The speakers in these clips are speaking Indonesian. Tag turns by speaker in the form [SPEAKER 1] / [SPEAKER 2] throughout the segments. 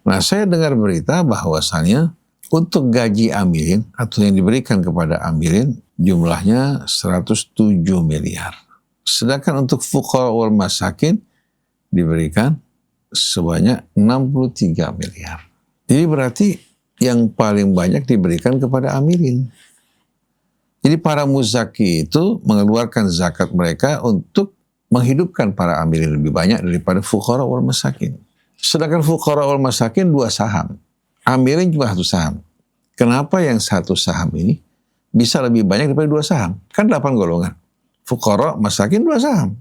[SPEAKER 1] Nah, saya dengar berita bahwasannya untuk gaji amirin atau yang diberikan kepada amirin jumlahnya 107 miliar. Sedangkan untuk fuqara wal masakin diberikan sebanyak 63 miliar. Jadi berarti yang paling banyak diberikan kepada amirin. Jadi para muzaki itu mengeluarkan zakat mereka untuk menghidupkan para amirin lebih banyak daripada fuqara wal masakin. Sedangkan fuqara wal masakin 2 saham. Amirin cuma 1 saham. Kenapa yang 1 saham ini bisa lebih banyak daripada 2 saham? Kan 8 golongan. Fuqara, masakin 2 saham.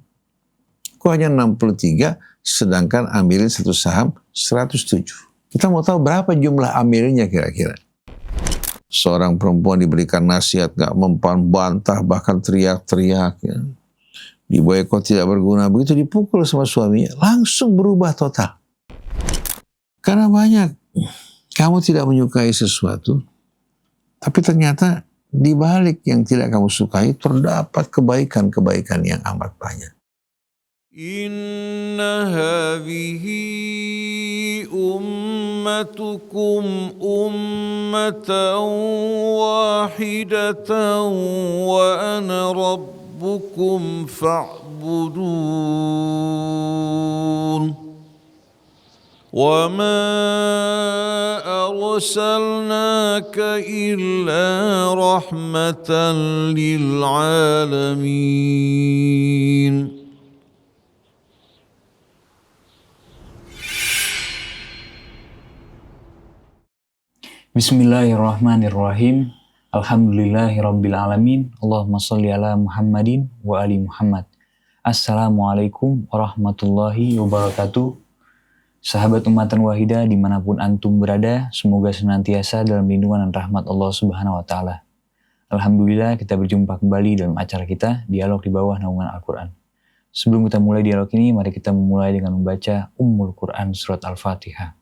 [SPEAKER 1] Kok hanya 63, sedangkan amirin 1 saham 107. Kita mau tahu berapa jumlah amirinnya kira-kira. Seorang perempuan diberikan nasihat, gak mempan, bantah, bahkan teriak-teriak. Ya. Diboykot tidak berguna, begitu dipukul sama suaminya, langsung berubah total. Karena banyak, kamu tidak menyukai sesuatu, tapi ternyata di balik yang tidak kamu sukai terdapat kebaikan-kebaikan yang amat banyak.
[SPEAKER 2] Inna hadhihi ummatukum ummatan wahidatan wa ana rabbukum fa'budun. وَمَا أَرْسَلْنَاكَ إِلَّا رَحْمَةً لِلْعَالَمِينَ.
[SPEAKER 3] Bismillahirrahmanirrahim. Alhamdulillahirrabbilalamin. Allahumma salli ala Muhammadin wa ali Muhammad. Assalamualaikum warahmatullahi wabarakatuh. Sahabat Ummatan Wahidah dimanapun antum berada, semoga senantiasa dalam lindungan dan rahmat Allah Subhanahu wa Ta'ala. Alhamdulillah kita berjumpa kembali dalam acara kita, Dialog di Bawah Naungan Al-Quran. Sebelum kita mulai dialog ini, mari kita memulai dengan membaca Ummul Quran Surat Al-Fatihah.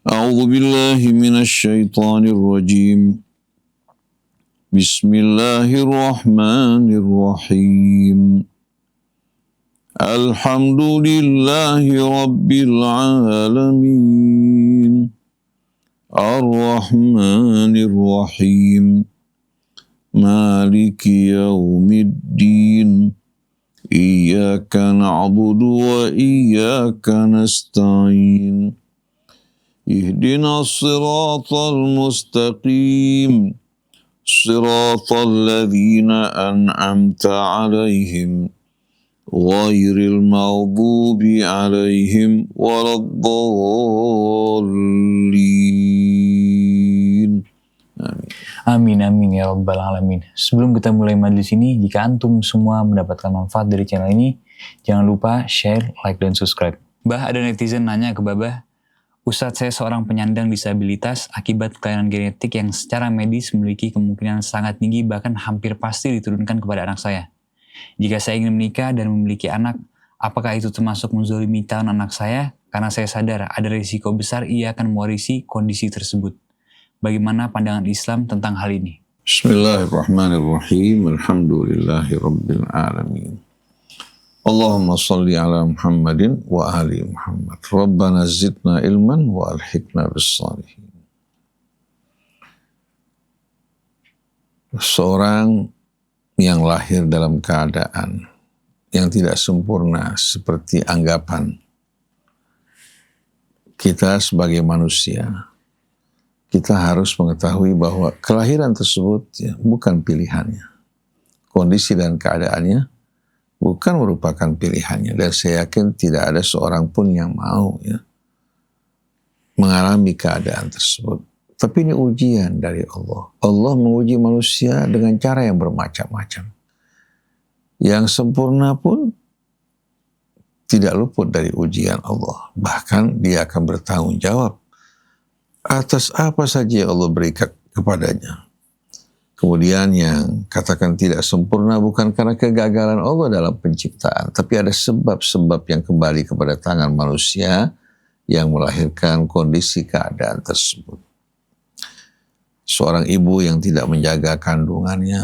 [SPEAKER 1] A'udzu billahi minasy syaithanir rajim. Bismillahirrahmanirrahim. Alhamdulillahi Rabbil Alamin. Ar-Rahmanir Rahim. Maliki Yaumiddin. Iyyaka na'budu wa iyyaka nasta'in. Ihdinas siratal mustaqim. Siratal ladzina an'amta 'alaihim. Ghairil maghdubi alaihim waladdallin.
[SPEAKER 3] Amin amin ya rabbal alamin. Sebelum kita mulai majlis ini, jika antum semua mendapatkan manfaat dari channel ini, jangan lupa share, like, dan subscribe. Bah, ada netizen nanya ke Babah, Ustadz, saya seorang penyandang disabilitas akibat kelainan genetik yang secara medis memiliki kemungkinan sangat tinggi bahkan hampir pasti diturunkan kepada anak saya. Jika saya ingin menikah dan memiliki anak, apakah itu termasuk menzalimi calon anak saya? Karena saya sadar ada risiko besar ia akan mewarisi kondisi tersebut. Bagaimana pandangan Islam tentang hal ini?
[SPEAKER 1] Bismillahirrahmanirrahim. Alhamdulillahi Rabbil Alamin. Allahumma salli ala Muhammadin wa ali Muhammad. Rabbana zidna ilman wa alhiqna bis-shalihin. Seorang yang lahir dalam keadaan yang tidak sempurna seperti anggapan kita sebagai manusia, kita harus mengetahui bahwa kelahiran tersebut ya, bukan pilihannya. Kondisi dan keadaannya bukan merupakan pilihannya, dan saya yakin tidak ada seorang pun yang mau ya, mengalami keadaan tersebut. Tapi ini ujian dari Allah. Allah menguji manusia dengan cara yang bermacam-macam. Yang sempurna pun tidak luput dari ujian Allah. Bahkan dia akan bertanggung jawab atas apa saja yang Allah berikan kepadanya. Kemudian yang katakan tidak sempurna bukan karena kegagalan Allah dalam penciptaan, tapi ada sebab-sebab yang kembali kepada tangan manusia yang melahirkan kondisi keadaan tersebut. Seorang ibu yang tidak menjaga kandungannya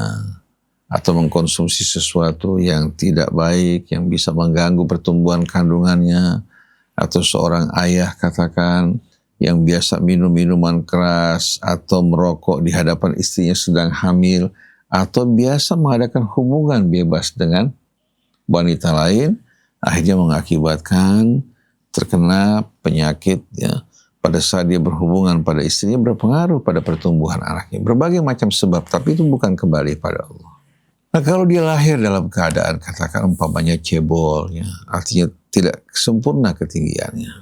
[SPEAKER 1] atau mengkonsumsi sesuatu yang tidak baik, yang bisa mengganggu pertumbuhan kandungannya, atau seorang ayah katakan yang biasa minum minuman keras atau merokok di hadapan istrinya sedang hamil, atau biasa mengadakan hubungan bebas dengan wanita lain, akhirnya mengakibatkan terkena penyakit ya, pada saat dia berhubungan pada istrinya, berpengaruh pada pertumbuhan anaknya. Berbagai macam sebab, tapi itu bukan kembali pada Allah. Nah, kalau dia lahir dalam keadaan katakan umpamanya cebol, ya, artinya tidak sempurna ketinggiannya,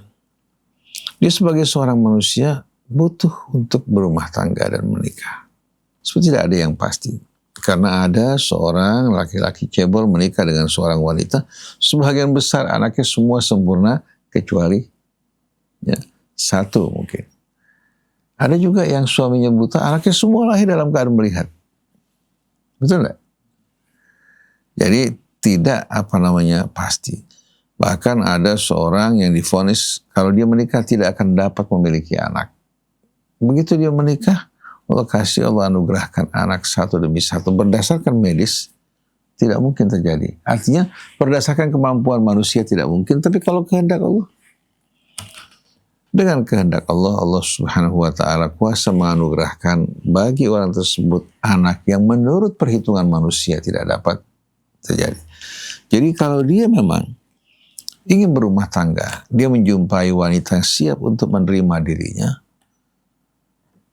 [SPEAKER 1] dia sebagai seorang manusia butuh untuk berumah tangga dan menikah. Seperti tidak ada yang pasti. Karena ada seorang laki-laki cebol menikah dengan seorang wanita, sebagian besar anaknya semua sempurna, kecuali ya, satu mungkin. Ada juga yang suaminya buta, anaknya semua lahir dalam keadaan melihat. Betul enggak? Jadi tidak pasti. Bahkan ada seorang yang divonis kalau dia menikah tidak akan dapat memiliki anak. Begitu dia menikah, Allah anugerahkan anak satu demi satu. Berdasarkan medis, tidak mungkin terjadi. Artinya berdasarkan kemampuan manusia tidak mungkin, tapi kalau kehendak Allah, dengan kehendak Allah, Allah Subhanahu wa ta'ala kuasa menganugerahkan bagi orang tersebut anak yang menurut perhitungan manusia tidak dapat terjadi. Jadi kalau dia memang ingin berumah tangga, dia menjumpai wanita yang siap untuk menerima dirinya,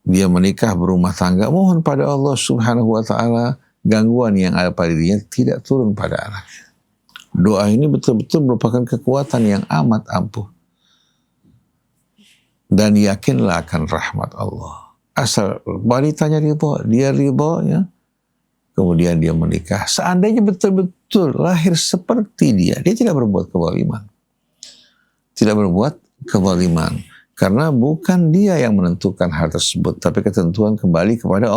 [SPEAKER 1] dia menikah berumah tangga, mohon pada Allah Subhanahu wa ta'ala gangguan yang ada pada dirinya tidak turun pada anaknya. Doa ini betul-betul merupakan kekuatan yang amat ampuh. Dan yakinlah akan rahmat Allah. Asal wanitanya ridho, dia ridho ya, kemudian dia menikah. Seandainya betul-betul lahir seperti dia tidak berbuat kezaliman. Tidak berbuat kezaliman. Karena bukan dia yang menentukan hal tersebut, tapi ketentuan kembali kepada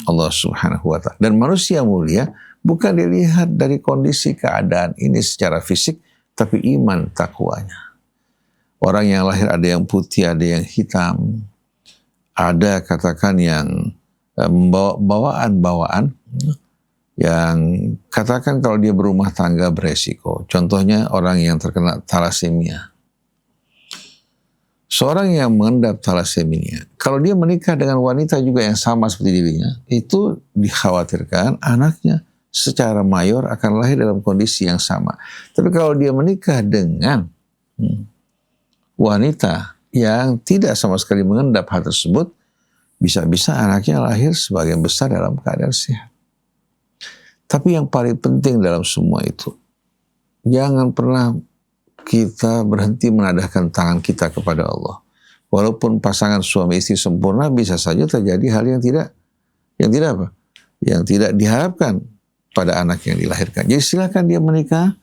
[SPEAKER 1] Allah Subhanahu wa ta'ala. Dan manusia mulia bukan dilihat dari kondisi keadaan ini secara fisik, tapi iman takwanya. Orang yang lahir ada yang putih, ada yang hitam, ada katakan yang bawaan yang katakan kalau dia berumah tangga beresiko. Contohnya orang yang terkena thalassemia. Seorang yang mengendap thalassemia, kalau dia menikah dengan wanita juga yang sama seperti dirinya, itu dikhawatirkan anaknya secara mayor akan lahir dalam kondisi yang sama. Tapi kalau dia menikah dengan wanita yang tidak sama sekali mengendap hal tersebut, bisa-bisa anaknya lahir sebagian besar dalam keadaan sehat. Tapi yang paling penting dalam semua itu, jangan pernah kita berhenti menadahkan tangan kita kepada Allah. Walaupun pasangan suami istri sempurna, bisa saja terjadi hal yang tidak diharapkan pada anak yang dilahirkan. Jadi silakan dia menikah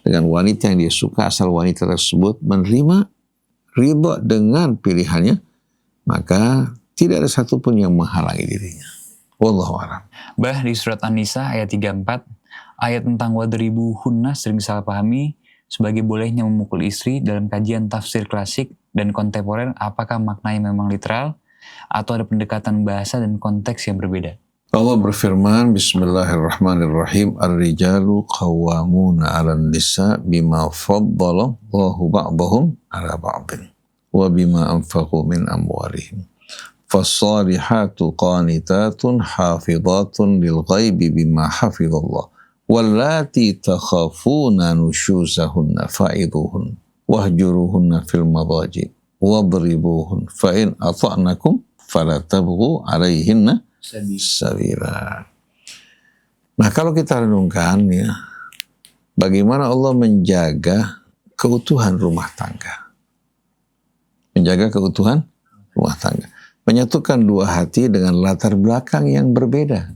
[SPEAKER 1] dengan wanita yang dia suka, asal wanita tersebut menerima ridha dengan pilihannya, maka tidak ada satupun yang menghalangi dirinya. Wallahu a'lam.
[SPEAKER 3] Bah, di surat An-Nisa ayat 34, ayat tentang wadribuhunna sering salah pahami sebagai bolehnya memukul istri. Dalam kajian tafsir klasik dan kontemporer, apakah maknanya memang literal atau ada pendekatan bahasa dan konteks yang berbeda?
[SPEAKER 1] Allah berfirman, Bismillahirrahmanirrahim, Ar-rijalu qawwamuna 'alan nisa bima faddala Allahu ba'dahum 'ala ba'din wa bima anfaqu min amwalihim. Fas-salihatu qanitatun hafizatun lil ghaibi bima hafizallah. Wallati takhafuna nusyuzahunna fa'idhuhun wahjuruhunna fil madaji wadribuhun fa in ata'nakum fala tabghu 'alaihinna sabila. Nah, kalau kita renungkan ya, bagaimana Allah menjaga keutuhan rumah tangga. Menjaga keutuhan rumah tangga. Menyatukan dua hati dengan latar belakang yang berbeda.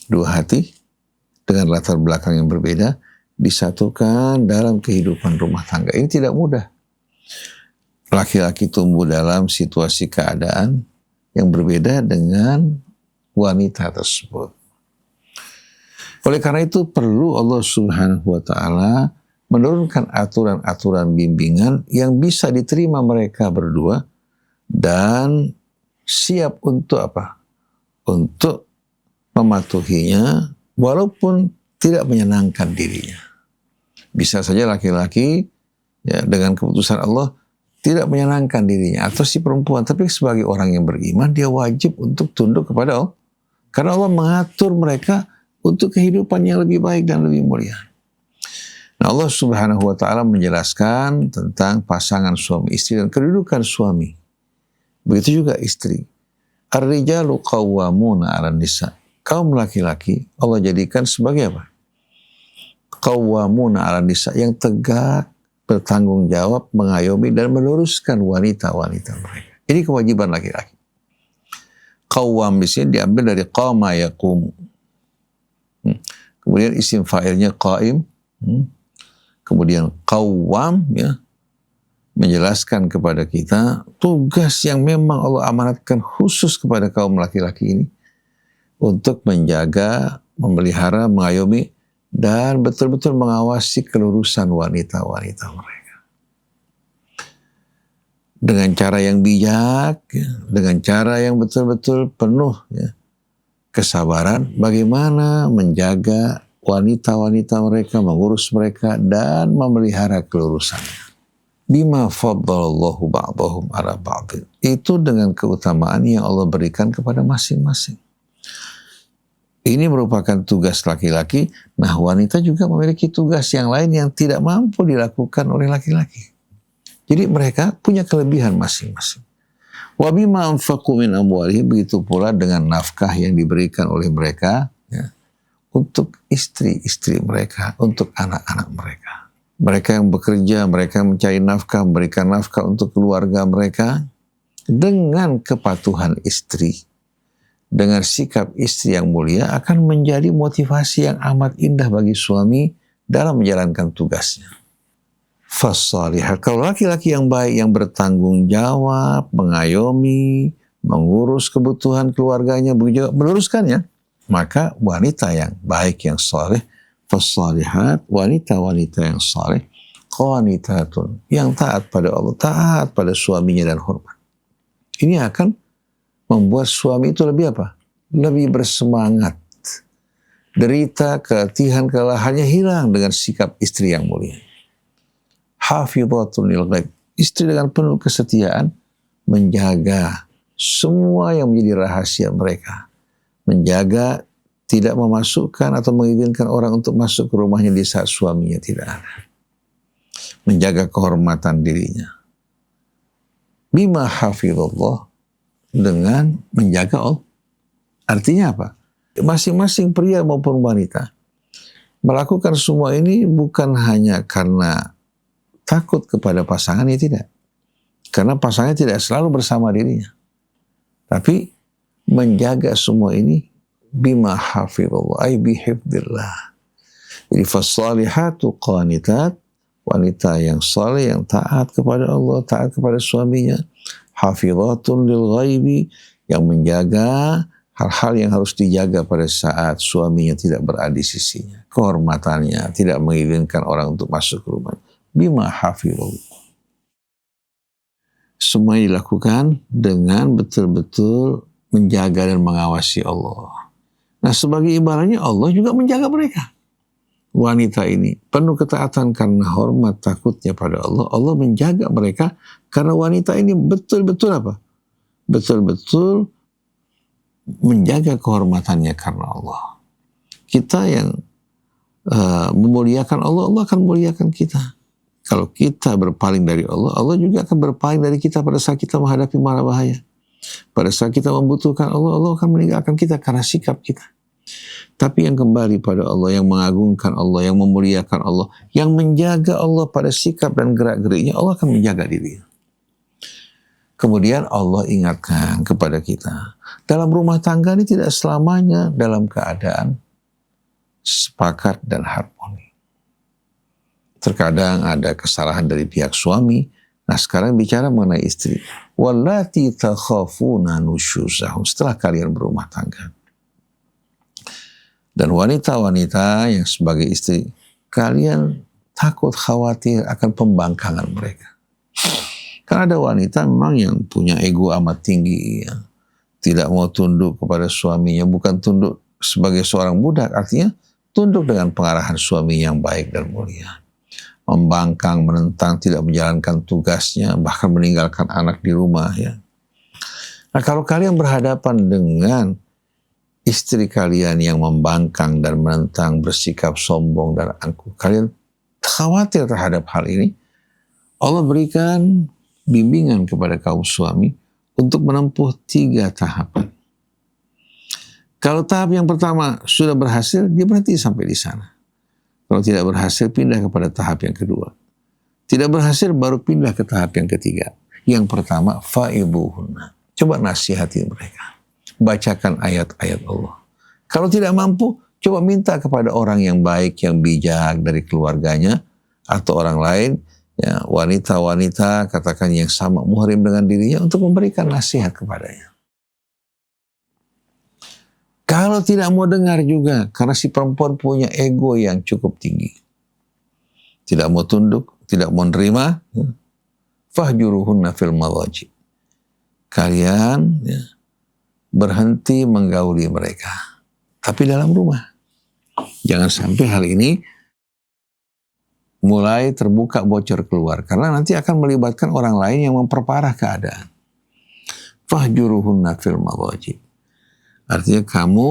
[SPEAKER 1] Dua hati dengan latar belakang yang berbeda disatukan dalam kehidupan rumah tangga. Ini tidak mudah. Laki-laki tumbuh dalam situasi keadaan yang berbeda dengan wanita tersebut. Oleh karena itu perlu Allah Subhanahu wa ta'ala menurunkan aturan-aturan bimbingan yang bisa diterima mereka berdua dan siap untuk apa? Untuk mematuhinya walaupun tidak menyenangkan dirinya. Bisa saja laki-laki ya, dengan keputusan Allah tidak menyenangkan dirinya atau si perempuan, tapi sebagai orang yang beriman dia wajib untuk tunduk kepada Allah karena Allah mengatur mereka untuk kehidupan yang lebih baik dan lebih mulia. Nah, Allah Subhanahu wa taala menjelaskan tentang pasangan suami istri dan kedudukan suami. Begitu juga istri. Ar-rijalu qawwamuna 'alan nisa. Kaum laki-laki Allah jadikan sebagai apa? Qawwamuna 'alan nisa, yang tegak, bertanggung jawab, mengayomi dan meluruskan wanita-wanita mereka. Ini kewajiban laki-laki. Qawwam di sini diambil dari qama yaqumu. Kemudian isim fa'ilnya qaim. Kemudian qawwam, ya, menjelaskan kepada kita tugas yang memang Allah amanatkan khusus kepada kaum laki-laki ini untuk menjaga, memelihara, mengayomi dan betul-betul mengawasi kelurusan wanita-wanita mereka. Dengan cara yang bijak, ya, dengan cara yang betul-betul penuh, ya, kesabaran, bagaimana menjaga wanita-wanita mereka, mengurus mereka, dan memelihara kelurusannya. Bima faddalallahu ba'dahum ala ba'din. Itu dengan keutamaan yang Allah berikan kepada masing-masing. Ini merupakan tugas laki-laki. Nah, wanita juga memiliki tugas yang lain yang tidak mampu dilakukan oleh laki-laki. Jadi mereka punya kelebihan masing-masing. Wa bima anfaqu min amwalihim, begitu pula dengan nafkah yang diberikan oleh mereka, ya, untuk istri-istri mereka, untuk anak-anak mereka. Mereka yang bekerja, mereka yang mencari nafkah, memberikan nafkah untuk keluarga mereka dengan kepatuhan istri, dengan sikap istri yang mulia akan menjadi motivasi yang amat indah bagi suami dalam menjalankan tugasnya. Fassalihat, kalau laki-laki yang baik, yang bertanggung jawab, mengayomi, mengurus kebutuhan keluarganya, begitu juga meluruskannya, maka wanita yang baik, yang saleh, fassalihat, wanita-wanita yang saleh, qanitatun, yang taat pada Allah, taat pada suaminya dan hormat. Ini akan membuat suami itu lebih apa? Lebih bersemangat. Derita, keletihan, kelelahannya hilang dengan sikap istri yang mulia. Hafidhatun lil ghaib, istri dengan penuh kesetiaan menjaga semua yang menjadi rahasia mereka. Menjaga tidak memasukkan atau mengizinkan orang untuk masuk ke rumahnya di saat suaminya tidak ada. Menjaga kehormatan dirinya. Bima hafizallah, dengan menjaga Allah. Artinya apa? Masing-masing pria maupun wanita melakukan semua ini bukan hanya karena takut kepada pasangannya, tidak. Karena pasangannya tidak selalu bersama dirinya. Tapi menjaga semua ini bima hafizallah, ay bihifdillah. Jadi fassalihatu qanitat, wanita yang saleh, yang taat kepada Allah, taat kepada suaminya. Hafizatun lil ghaibi, yang menjaga hal-hal yang harus dijaga pada saat suaminya tidak berada di sisinya. Kehormatannya, tidak mengizinkan orang untuk masuk ke rumah. Bima hafizallah. Semua dilakukan dengan betul-betul menjaga dan mengawasi Allah. Nah, sebagai ibaratnya Allah juga menjaga mereka. Wanita ini penuh ketaatan karena hormat takutnya pada Allah. Allah menjaga mereka karena wanita ini betul-betul apa? Betul-betul menjaga kehormatannya karena Allah. Kita yang memuliakan Allah, Allah akan memuliakan kita. Kalau kita berpaling dari Allah, Allah juga akan berpaling dari kita pada saat kita menghadapi mara bahaya. Pada saat kita membutuhkan Allah, Allah akan meninggalkan kita karena sikap kita. Tapi yang kembali pada Allah, yang mengagungkan Allah, yang memuliakan Allah, yang menjaga Allah pada sikap dan gerak-geriknya, Allah akan menjaga dirinya. Kemudian Allah ingatkan kepada kita, dalam rumah tangga ini tidak selamanya dalam keadaan sepakat dan harmoni. Terkadang ada kesalahan dari pihak suami. Nah, sekarang bicara mengenai istri. Wallati takhafuna nusyuzahum, setelah kalian berumah tangga. Dan wanita-wanita yang sebagai istri, kalian takut khawatir akan pembangkangan mereka. Karena ada wanita memang yang punya ego amat tinggi, yang tidak mau tunduk kepada suaminya, bukan tunduk sebagai seorang budak, artinya tunduk dengan pengarahan suami yang baik dan mulia. membangkang, menentang, tidak menjalankan tugasnya, bahkan meninggalkan anak di rumah ya. Nah, kalau kalian berhadapan dengan istri kalian yang membangkang dan menentang, bersikap sombong dan angkuh, kalian khawatir terhadap hal ini, Allah berikan bimbingan kepada kaum suami untuk menempuh 3 tahapan. Kalau tahap yang pertama sudah berhasil, dia berhenti sampai di sana. Kalau tidak berhasil, pindah kepada tahap yang kedua. Tidak berhasil, baru pindah ke tahap yang ketiga. Yang pertama, fa'ibuhunna. Coba nasihati mereka. Bacakan ayat-ayat Allah. Kalau tidak mampu, coba minta kepada orang yang baik, yang bijak dari keluarganya, atau orang lain, ya, wanita-wanita, katakan yang sama muhrim dengan dirinya, untuk memberikan nasihat kepadanya. Kalau tidak mau dengar juga, karena si perempuan punya ego yang cukup tinggi. Tidak mau tunduk, tidak mau nerima, fahjuruhunna fil madaji. Kalian ya, berhenti menggauli mereka. Tapi dalam rumah. Jangan sampai hal ini mulai terbuka bocor keluar. Karena nanti akan melibatkan orang lain yang memperparah keadaan. Fahjuruhunna fil madaji. Artinya kamu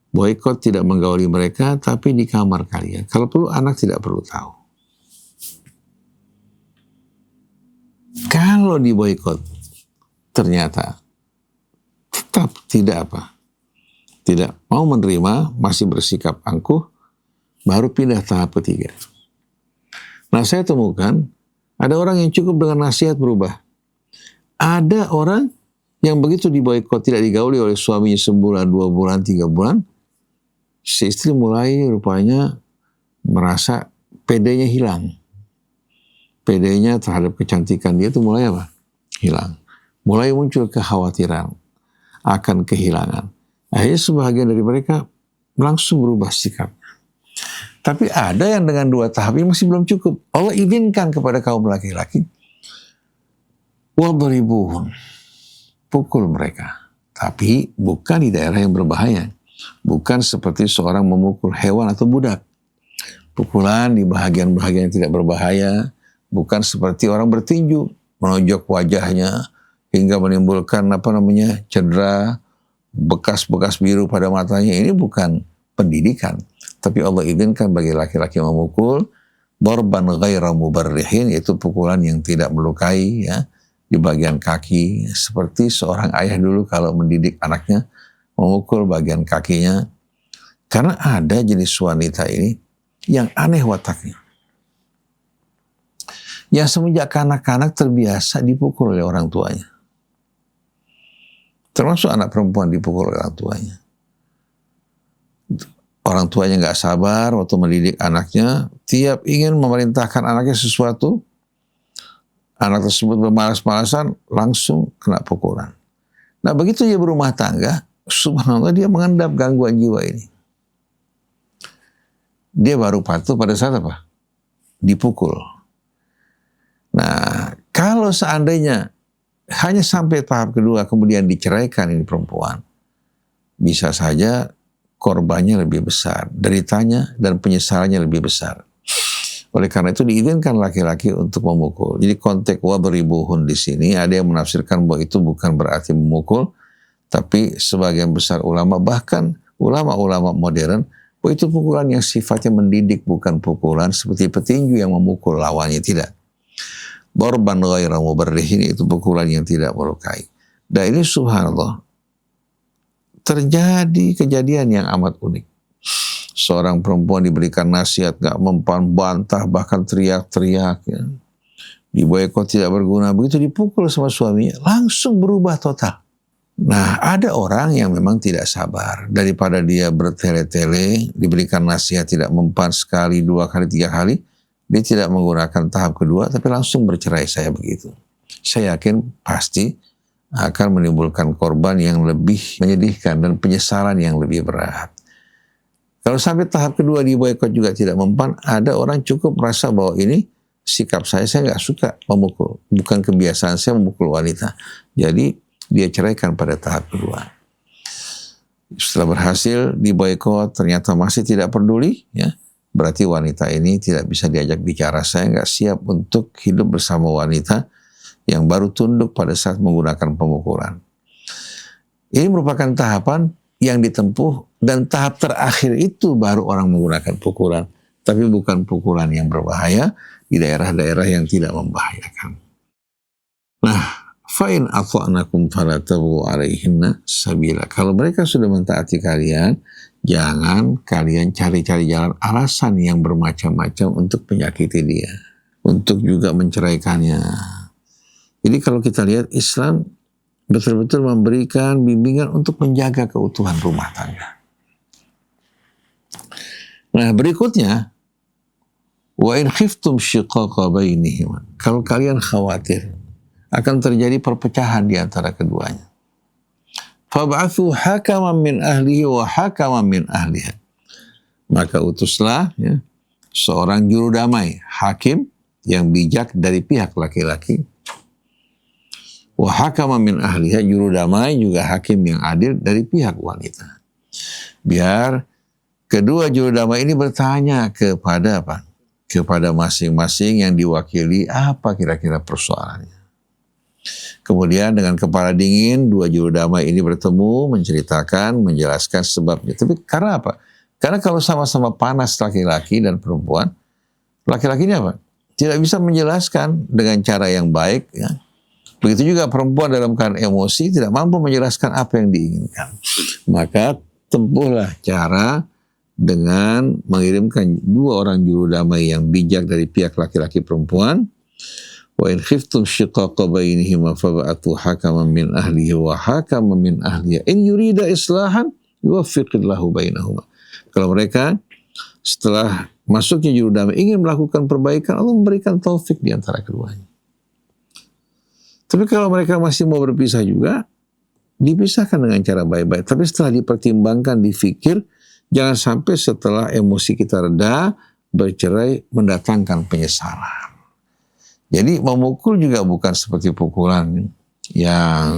[SPEAKER 1] boikot, tidak menggauli mereka, tapi di kamar kalian. Kalau perlu anak tidak perlu tahu. Kalau di boikot ternyata tetap tidak mau menerima, masih bersikap angkuh, baru pindah tahap ketiga. Nah, saya temukan ada orang yang cukup dengan nasihat berubah. Ada orang yang begitu diboikot, tidak digauli oleh suaminya sebulan, 2 bulan, 3 bulan, si istri mulai rupanya merasa pedenya hilang. Pedenya terhadap kecantikan dia itu mulai apa? Hilang. Mulai muncul kekhawatiran akan kehilangan. Akhirnya sebagian dari mereka langsung berubah sikapnya. Tapi ada yang dengan 2 tahap ini masih belum cukup. Allah izinkan kepada kaum laki-laki, wadribuhun, pukul mereka. Tapi bukan di daerah yang berbahaya. Bukan seperti seorang memukul hewan atau budak. Pukulan di bahagian-bahagian yang tidak berbahaya. Bukan seperti orang bertinju, menonjok wajahnya hingga menimbulkan cedera, bekas-bekas biru pada matanya. Ini bukan pendidikan. Tapi Allah izinkan bagi laki-laki memukul darban ghaira mubarrihin, yaitu pukulan yang tidak melukai ya, di bagian kaki, seperti seorang ayah dulu kalau mendidik anaknya memukul bagian kakinya. Karena ada jenis wanita ini yang aneh wataknya, yang semenjak kanak-kanak terbiasa dipukul oleh orang tuanya. Termasuk anak perempuan dipukul oleh orang tuanya. Orang tuanya nggak sabar waktu mendidik anaknya, tiap ingin memerintahkan anaknya sesuatu, anak tersebut bermalas-malasan, langsung kena pukulan. Nah, begitu dia berumah tangga, subhanallah dia mengendap gangguan jiwa ini. Dia baru patuh pada saat apa? Dipukul. Nah, kalau seandainya hanya sampai tahap kedua kemudian diceraikan ini perempuan, bisa saja korbannya lebih besar, deritanya dan penyesalannya lebih besar. Oleh karena itu diizinkan laki-laki untuk memukul. Jadi konteks wadribuhun di sini ada yang menafsirkan bahwa itu bukan berarti memukul, tapi sebagian besar ulama, bahkan ulama-ulama modern, bahwa itu pukulan yang sifatnya mendidik, bukan pukulan seperti petinju yang memukul lawannya, tidak. Darban ghaira mubarrihin, itu pukulan yang tidak melukai. Dan ini subhanallah terjadi kejadian yang amat unik. Seorang perempuan diberikan nasihat, gak mempan, bantah, bahkan teriak-teriak. Ya. Diboikot tidak berguna. Begitu dipukul sama suaminya, langsung berubah total. Nah, ada orang yang memang tidak sabar. Daripada dia bertele-tele, diberikan nasihat tidak mempan sekali, 2 kali, 3 kali, dia tidak menggunakan tahap kedua, tapi langsung bercerai. Saya begitu. Saya yakin pasti akan menimbulkan korban yang lebih menyedihkan dan penyesalan yang lebih berat. Kalau sampai tahap kedua di boikot juga tidak mempan, ada orang cukup merasa bahwa ini sikap saya nggak suka memukul. Bukan kebiasaan saya memukul wanita. Jadi dia ceraikan pada tahap kedua. Setelah berhasil di boikot ternyata masih tidak peduli, ya, berarti wanita ini tidak bisa diajak bicara. Saya nggak siap untuk hidup bersama wanita yang baru tunduk pada saat menggunakan pemukulan. Ini merupakan tahapan yang ditempuh, dan tahap terakhir itu baru orang menggunakan pukulan, tapi bukan pukulan yang berbahaya di daerah-daerah yang tidak membahayakan. Nah, fa'in ata'nakum fala tabghu 'alaihinna sabila. Kalau mereka sudah mentaati kalian, jangan kalian cari-cari jalan alasan yang bermacam-macam untuk menyakiti dia, untuk juga menceraikannya. Jadi kalau kita lihat, Islam betul-betul memberikan bimbingan untuk menjaga keutuhan rumah tangga. Nah, berikutnya, wa in khiftum shiqaqa bainihim. Kalau kalian khawatir akan terjadi perpecahan di antara keduanya, fab'athu hakaman min ahlihi wa hakaman min ahliha. Maka utuslah seorang juru damai, hakim yang bijak dari pihak laki-laki. Wa hakaman min ahliha, juru damai juga hakim yang adil dari pihak wanita. Biar kedua juru damai ini bertanya kepada apa? Kepada masing-masing yang diwakili apa kira-kira persoalannya. Kemudian dengan kepala dingin, dua juru damai ini bertemu, menceritakan, menjelaskan sebabnya. Tapi karena apa? Karena kalau sama-sama panas laki-laki dan perempuan, laki-laki ini apa? Tidak bisa menjelaskan dengan cara yang baik. Ya. Begitu juga perempuan dalam keadaan emosi tidak mampu menjelaskan apa yang diinginkan. Maka tempuhlah cara dengan mengirimkan dua orang juru damai yang bijak dari pihak laki-laki perempuan. Wa in khiftum shiqaqa bainihima fab'athu hakaman min ahlihi wa hakaman min ahliha in yurida islahan yuwaffiqillahu bainahuma. Kalau mereka setelah masuknya juru damai ingin melakukan perbaikan, Allah memberikan taufik di antara keduanya. Tapi kalau mereka masih mau berpisah juga, dipisahkan dengan cara baik-baik. Tapi setelah dipertimbangkan, difikir, jangan sampai setelah emosi kita reda, bercerai mendatangkan penyesalan. Jadi memukul juga bukan seperti pukulan yang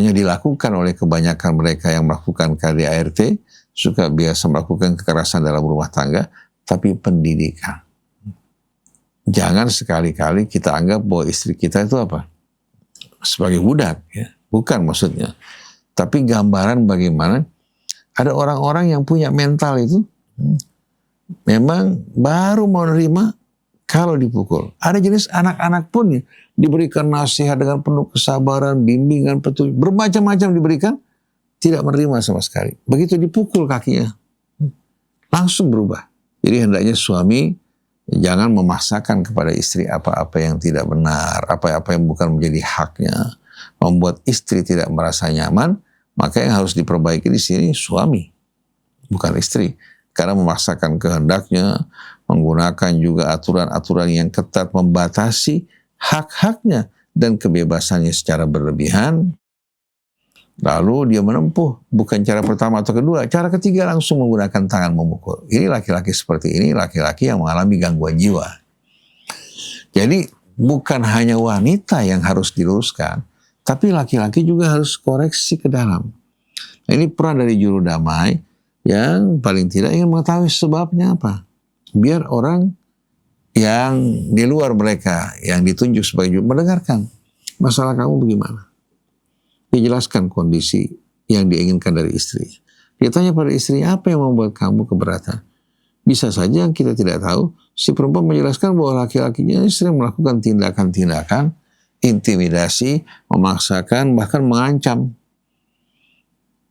[SPEAKER 1] dilakukan oleh kebanyakan mereka yang melakukan KDART, suka biasa melakukan kekerasan dalam rumah tangga, tapi pendidikan. Jangan sekali-kali kita anggap bahwa istri kita itu apa? Sebagai budak, ya. Bukan maksudnya. Tapi gambaran bagaimana ada orang-orang yang punya mental itu memang baru menerima kalau dipukul. Ada jenis anak-anak pun ya, diberikan nasihat dengan penuh kesabaran, bimbingan, petunjuk, bermacam-macam diberikan, tidak menerima sama sekali. Begitu dipukul kakinya, langsung berubah. Jadi hendaknya suami jangan memaksakan kepada istri apa-apa yang tidak benar, apa-apa yang bukan menjadi haknya, membuat istri tidak merasa nyaman. Maka yang harus diperbaiki di sini suami, bukan istri. Karena memaksakan kehendaknya, menggunakan juga aturan-aturan yang ketat membatasi hak-haknya dan kebebasannya secara berlebihan. Lalu dia menempuh bukan cara pertama atau kedua, cara ketiga langsung menggunakan tangan memukul. Ini laki-laki seperti ini, laki-laki yang mengalami gangguan jiwa. Jadi bukan hanya wanita yang harus diluruskan, tapi laki-laki juga harus koreksi ke dalam. Nah, ini peran dari juru damai yang paling tidak ingin mengetahui sebabnya apa. Biar orang yang di luar mereka, yang ditunjuk sebagai juru, mendengarkan masalah kamu bagaimana. Dijelaskan kondisi yang diinginkan dari istri. Dia tanya pada istri, apa yang membuat kamu keberatan? Bisa saja yang kita tidak tahu, si perempuan menjelaskan bahwa laki-lakinya sering melakukan tindakan-tindakan, intimidasi, memaksakan, bahkan mengancam.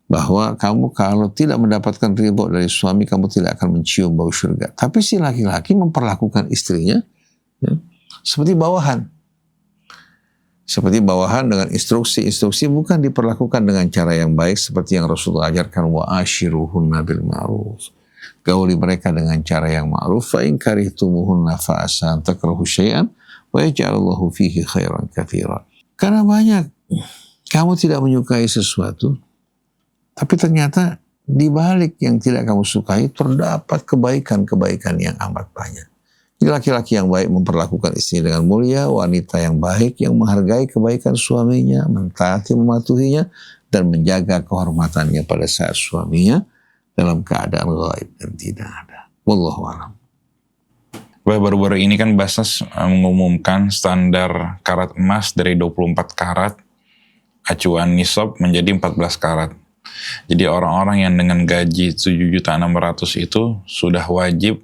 [SPEAKER 1] Bahwa kamu kalau tidak mendapatkan ridho dari suami, kamu tidak akan mencium bau surga. Tapi si laki-laki memperlakukan istrinya ya, seperti bawahan. Seperti bawahan dengan instruksi-instruksi, bukan diperlakukan dengan cara yang baik seperti yang Rasulullah ajarkan, wa ashiruhunna bil ma'ruf. Gauli mereka dengan cara yang ma'ruf, fa in karihtumuhunna fa asa an takrahu syai'an wa yaj'alallahu fihi khairan katsiran. Karena banyak kamu tidak menyukai sesuatu, tapi ternyata di balik yang tidak kamu sukai terdapat kebaikan-kebaikan yang amat banyak. Laki-laki yang baik memperlakukan istrinya dengan mulia, wanita yang baik yang menghargai kebaikan suaminya, mentaati mematuhinya, dan menjaga kehormatannya pada saat suaminya dalam keadaan gaib dan tidak ada. Wallahu a'lam.
[SPEAKER 4] Baru-baru ini kan Basnas mengumumkan standar karat emas dari 24 karat acuan nisab menjadi 14 karat. Jadi orang-orang yang dengan gaji 7.600.000 itu sudah wajib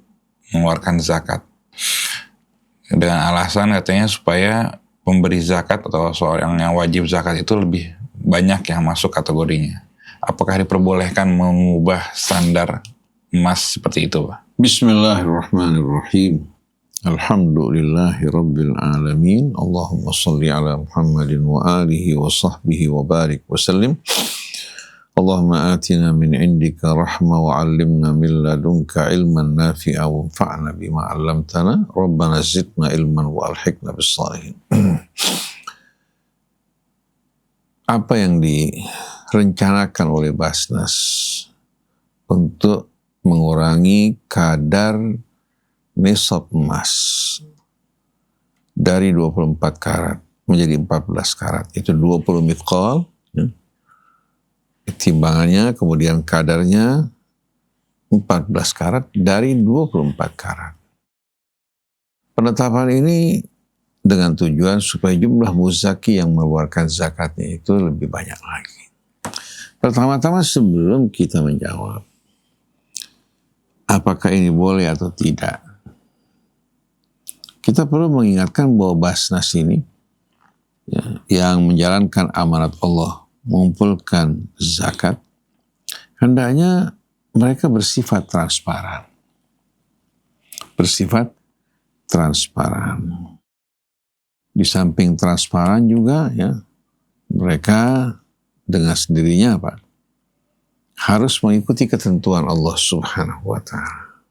[SPEAKER 4] mengeluarkan zakat. Dengan alasan katanya supaya pemberi zakat atau seorang yang wajib zakat itu lebih banyak yang masuk kategorinya. Apakah diperbolehkan mengubah standar emas seperti itu, Pak?
[SPEAKER 1] Bismillahirrahmanirrahim. Alhamdulillahi Rabbil Alamin. Allahumma salli ala Muhammadin wa alihi wa sahbihi wa barik wa sallim. Allahumma atina min indika rahma wa allimna min ladunka ilman nafi'a wa anfa'na bima 'allamtana. Rabbana zidna ilman wa alhiqna bis salihin. Apa yang direncanakan oleh Basnas untuk mengurangi kadar nisab emas dari 24 karat menjadi 14 karat, itu 20 mithqal, ya. Timbangannya kemudian kadarnya 14 karat dari 24 karat. Penetapan ini dengan tujuan supaya jumlah muzaki yang mengeluarkan zakatnya itu lebih banyak lagi. Pertama-tama sebelum kita menjawab apakah ini boleh atau tidak, kita perlu mengingatkan bahwa Basnas ini ya, yang menjalankan amanat Allah mengumpulkan zakat, hendaknya mereka bersifat transparan. Bersifat transparan. Di samping transparan juga ya, mereka dengan sendirinya apa? Harus mengikuti ketentuan Allah Subhanahu wa Ta'ala,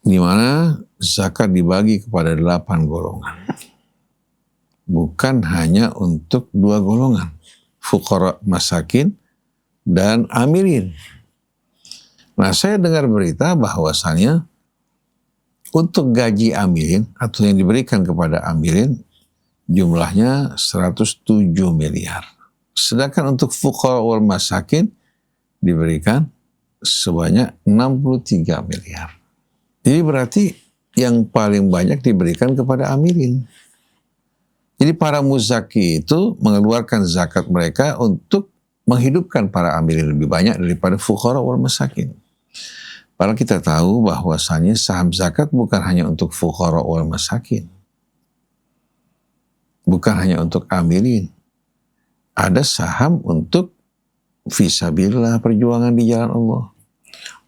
[SPEAKER 1] di mana zakat dibagi kepada 8 golongan. Bukan hanya untuk 2 golongan, fuqara masakin dan amirin. Nah, saya dengar berita bahwasannya untuk gaji amirin atau yang diberikan kepada amirin jumlahnya 107 miliar. Sedangkan untuk fuqara wal masakin diberikan sebanyak 63 miliar. Jadi berarti yang paling banyak diberikan kepada amirin. Jadi para muzaki itu mengeluarkan zakat mereka untuk menghidupkan para amirin lebih banyak daripada fuqara wal masakin. Padahal kita tahu bahwasannya saham zakat bukan hanya untuk fuqara wal masakin. Bukan hanya untuk amirin. Ada saham untuk fisabilillah, perjuangan di jalan Allah.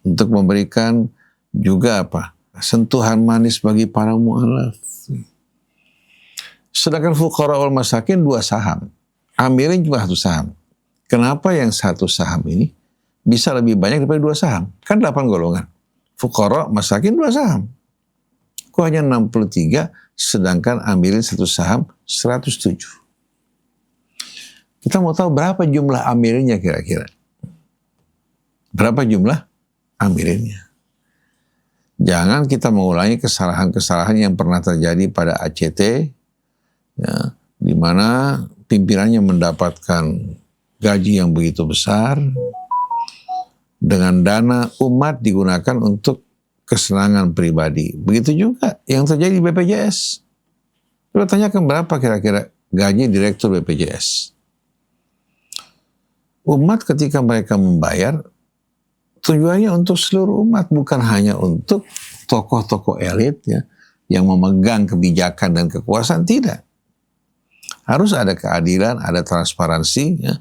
[SPEAKER 1] Untuk memberikan juga apa? Sentuhan manis bagi para mu'alaf. Sedangkan fuqara wal masakin 2 saham. Amirin cuma 1 saham. Kenapa yang 1 saham ini bisa lebih banyak daripada 2 saham? Kan 8 golongan. Fuqara, masakin 2 saham. Kok hanya 63, sedangkan amirin 1 saham 107. Kita mau tahu berapa jumlah amirinnya kira-kira. Berapa jumlah amirinnya. Jangan kita mengulangi kesalahan-kesalahan yang pernah terjadi pada ACT, ya, di mana pimpinannya mendapatkan gaji yang begitu besar, dengan dana umat digunakan untuk kesenangan pribadi. Begitu juga yang terjadi di BPJS. Coba tanyakan berapa kira-kira gaji direktur BPJS. Umat ketika mereka membayar, tujuannya untuk seluruh umat, bukan hanya untuk tokoh-tokoh elit ya, yang memegang kebijakan dan kekuasaan, tidak. Harus ada keadilan, ada transparansi, ya.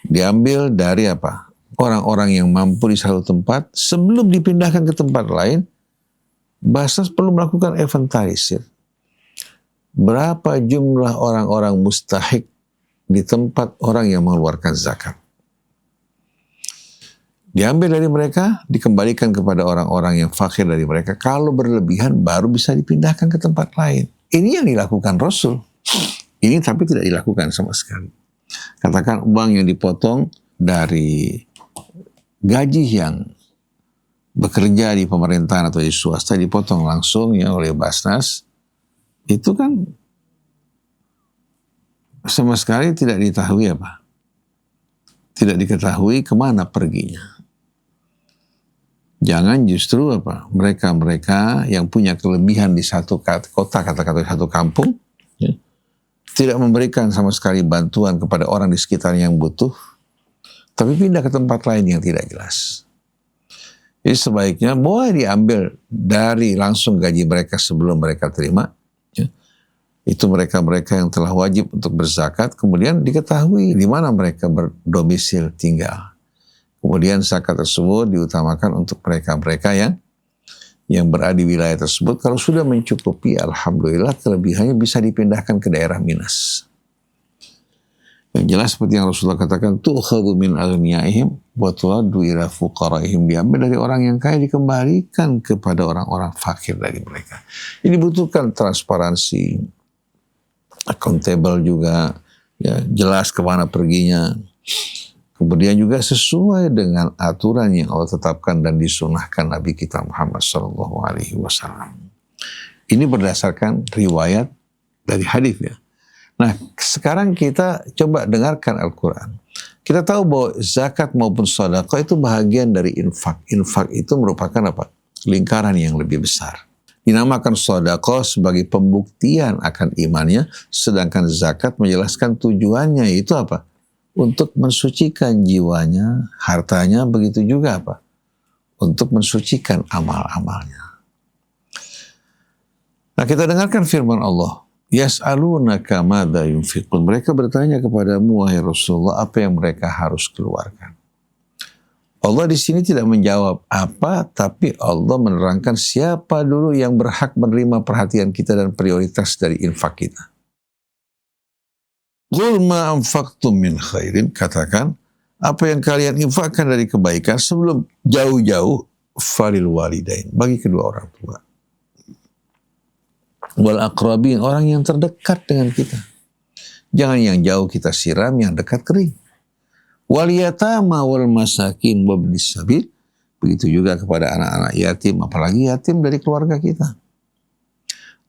[SPEAKER 1] Diambil dari apa? Orang-orang yang mampu di satu tempat, sebelum dipindahkan ke tempat lain, Basnas perlu melakukan inventarisir. Berapa jumlah orang-orang mustahik di tempat orang yang mengeluarkan zakat. Diambil dari mereka, dikembalikan kepada orang-orang yang fakir dari mereka. Kalau berlebihan, baru bisa dipindahkan ke tempat lain. Ini yang dilakukan Rasul. Ini tapi tidak dilakukan sama sekali. Katakan uang yang dipotong dari gaji yang bekerja di pemerintahan atau di swasta, dipotong langsung ya oleh Basnas. Itu kan sama sekali tidak diketahui apa? Tidak diketahui kemana perginya. Jangan justru mereka-mereka yang punya kelebihan di satu kota, kata-kata di satu kampung, ya, tidak memberikan sama sekali bantuan kepada orang di sekitar yang butuh, tapi pindah ke tempat lain yang tidak jelas. Jadi sebaiknya boleh diambil dari langsung gaji mereka sebelum mereka terima. Ya. Itu mereka-mereka yang telah wajib untuk berzakat, kemudian diketahui di mana mereka berdomisil tinggal. Kemudian zakat tersebut diutamakan untuk mereka-mereka yang berada di wilayah tersebut. Kalau sudah mencukupi, alhamdulillah, kelebihannya bisa dipindahkan ke daerah minus. Yang jelas seperti yang Rasulullah katakan, tu'khadhu min aghniyaihim wa turaddu ila fuqaraihim, diambil dari orang yang kaya dikembalikan kepada orang-orang fakir dari mereka. Ini butuhkan transparansi, accountable juga, ya, jelas kemana perginya. Kemudian juga sesuai dengan aturan yang Allah tetapkan dan disunahkan Nabi kita Muhammad SAW. Ini berdasarkan riwayat dari hadis ya. Nah, sekarang kita coba dengarkan Al-Quran. Kita tahu bahwa zakat maupun sedekah itu bagian dari infak. Infak itu merupakan apa? Lingkaran yang lebih besar. Dinamakan sedekah sebagai pembuktian akan imannya, sedangkan zakat menjelaskan tujuannya, itu apa? Untuk mensucikan jiwanya, hartanya, begitu juga apa? Untuk mensucikan amal-amalnya. Nah, kita dengarkan firman Allah. Yas'alunaka madza yunfiqun. Mereka bertanya kepadamu, wahai Rasulullah, apa yang mereka harus keluarkan. Allah di sini tidak menjawab apa, tapi Allah menerangkan siapa dulu yang berhak menerima perhatian kita dan prioritas dari infak kita. Qul ma anfaqtum min khairin, katakan apa yang kalian infakkan dari kebaikan sebelum jauh-jauh, falil walidain, bagi kedua orang tua, wal aqrabin, orang yang terdekat dengan kita. Jangan yang jauh kita siram, yang dekat kering. Wal yatama wal masakin wabnis sabil, begitu juga kepada anak-anak yatim, apalagi yatim dari keluarga kita,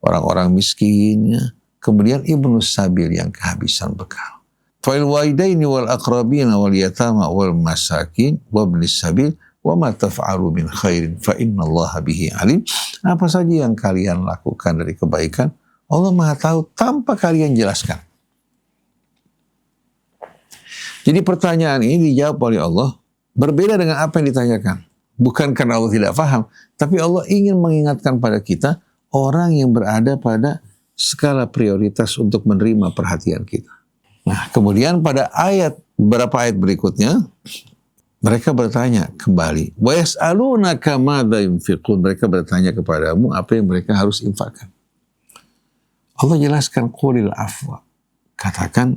[SPEAKER 1] orang-orang miskinnya. Kemudian ibnu sabil yang kehabisan bekal. Fa'il walidaini wal aqrabina wal yatama wal masakin wabnis sabil wa ma taf'alu min khairin fa innallaha bihi alim. Apa saja yang kalian lakukan dari kebaikan, Allah Maha tahu tanpa kalian jelaskan. Jadi pertanyaan ini dijawab oleh Allah berbeda dengan apa yang ditanyakan. Bukan karena Allah tidak paham, tapi Allah ingin mengingatkan pada kita orang yang berada pada skala prioritas untuk menerima perhatian kita. Nah, kemudian pada beberapa ayat berikutnya, mereka bertanya kembali. Wa yas'alunaka madza yunfiqun. Mereka bertanya kepadamu apa yang mereka harus infakkan. Allah jelaskan, qulil afwa. Katakan,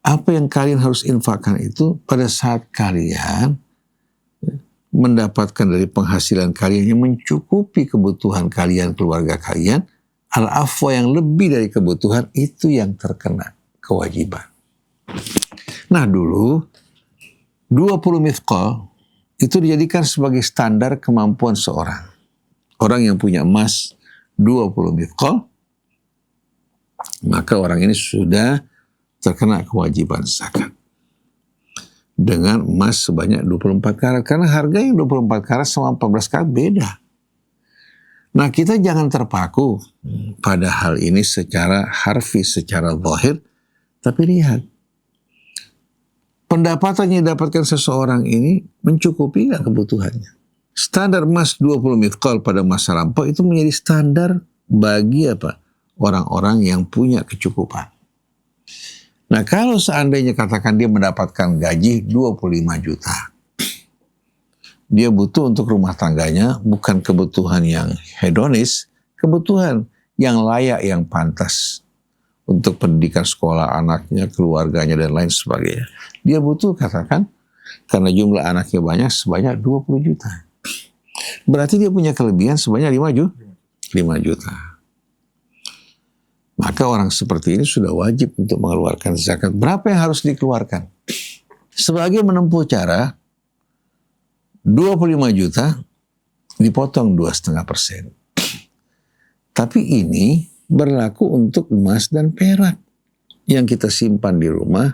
[SPEAKER 1] apa yang kalian harus infakkan itu pada saat kalian mendapatkan dari penghasilan kalian yang mencukupi kebutuhan kalian, keluarga kalian. Al-afwa yang lebih dari kebutuhan, itu yang terkena kewajiban. Nah dulu 20 mithqal itu dijadikan sebagai standar kemampuan seorang. Orang yang punya emas 20 mithqal, maka orang ini sudah terkena kewajiban zakat. Dengan emas sebanyak 24 karat. Karena harganya 24 karat sama 14 karat beda. Nah, kita jangan terpaku pada hal ini secara harfi, secara zahir, tapi lihat. Pendapatan yang didapatkan seseorang ini mencukupi nggak kebutuhannya. Standar emas 20 mithqal pada masa lampau itu menjadi standar bagi apa? Orang-orang yang punya kecukupan. Nah, kalau seandainya katakan dia mendapatkan gaji 25 juta. Dia butuh untuk rumah tangganya bukan kebutuhan yang hedonis, kebutuhan yang layak, yang pantas untuk pendidikan sekolah anaknya, keluarganya, dan lain sebagainya. Dia butuh katakan, karena jumlah anaknya banyak, sebanyak 20 juta. Berarti dia punya kelebihan sebanyak 5 juta. Maka orang seperti ini sudah wajib untuk mengeluarkan zakat. Berapa yang harus dikeluarkan? Sebagai menempuh cara, 25 juta dipotong 2,5%. Tapi ini berlaku untuk emas dan perak yang kita simpan di rumah,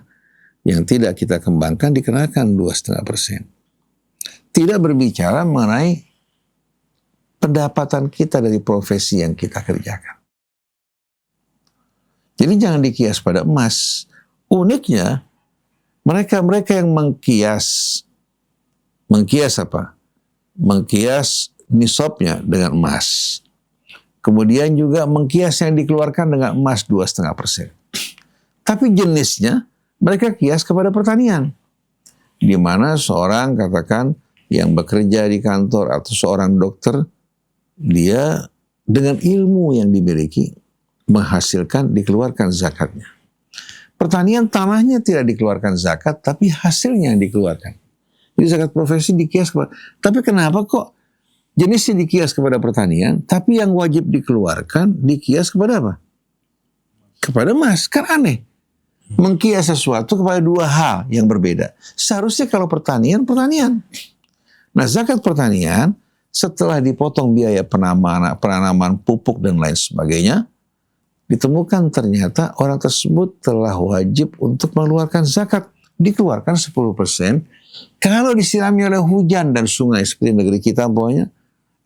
[SPEAKER 1] yang tidak kita kembangkan dikenakan 2,5%. tidak berbicara mengenai pendapatan kita dari profesi yang kita kerjakan. Jadi jangan dikias pada emas. Uniknya, mereka yang mengkias apa? Mengkias nisabnya dengan emas. Kemudian juga mengkias yang dikeluarkan dengan emas 2,5%. Tapi jenisnya mereka kias kepada pertanian. Di mana seorang katakan yang bekerja di kantor atau seorang dokter, dia dengan ilmu yang dimiliki menghasilkan, dikeluarkan zakatnya. Pertanian tanahnya tidak dikeluarkan zakat, tapi hasilnya yang dikeluarkan. Jadi zakat profesi dikias kepada, tapi kenapa kok jenisnya dikias kepada pertanian, tapi yang wajib dikeluarkan dikias kepada apa? Kepada emas. Kan aneh. Mengkias sesuatu kepada dua hal yang berbeda. Seharusnya kalau pertanian. Nah, zakat pertanian setelah dipotong biaya penanaman pupuk dan lain sebagainya, ditemukan ternyata orang tersebut telah wajib untuk mengeluarkan zakat. Dikeluarkan 10% kalau disirami oleh hujan dan sungai seperti negeri kita umpamanya,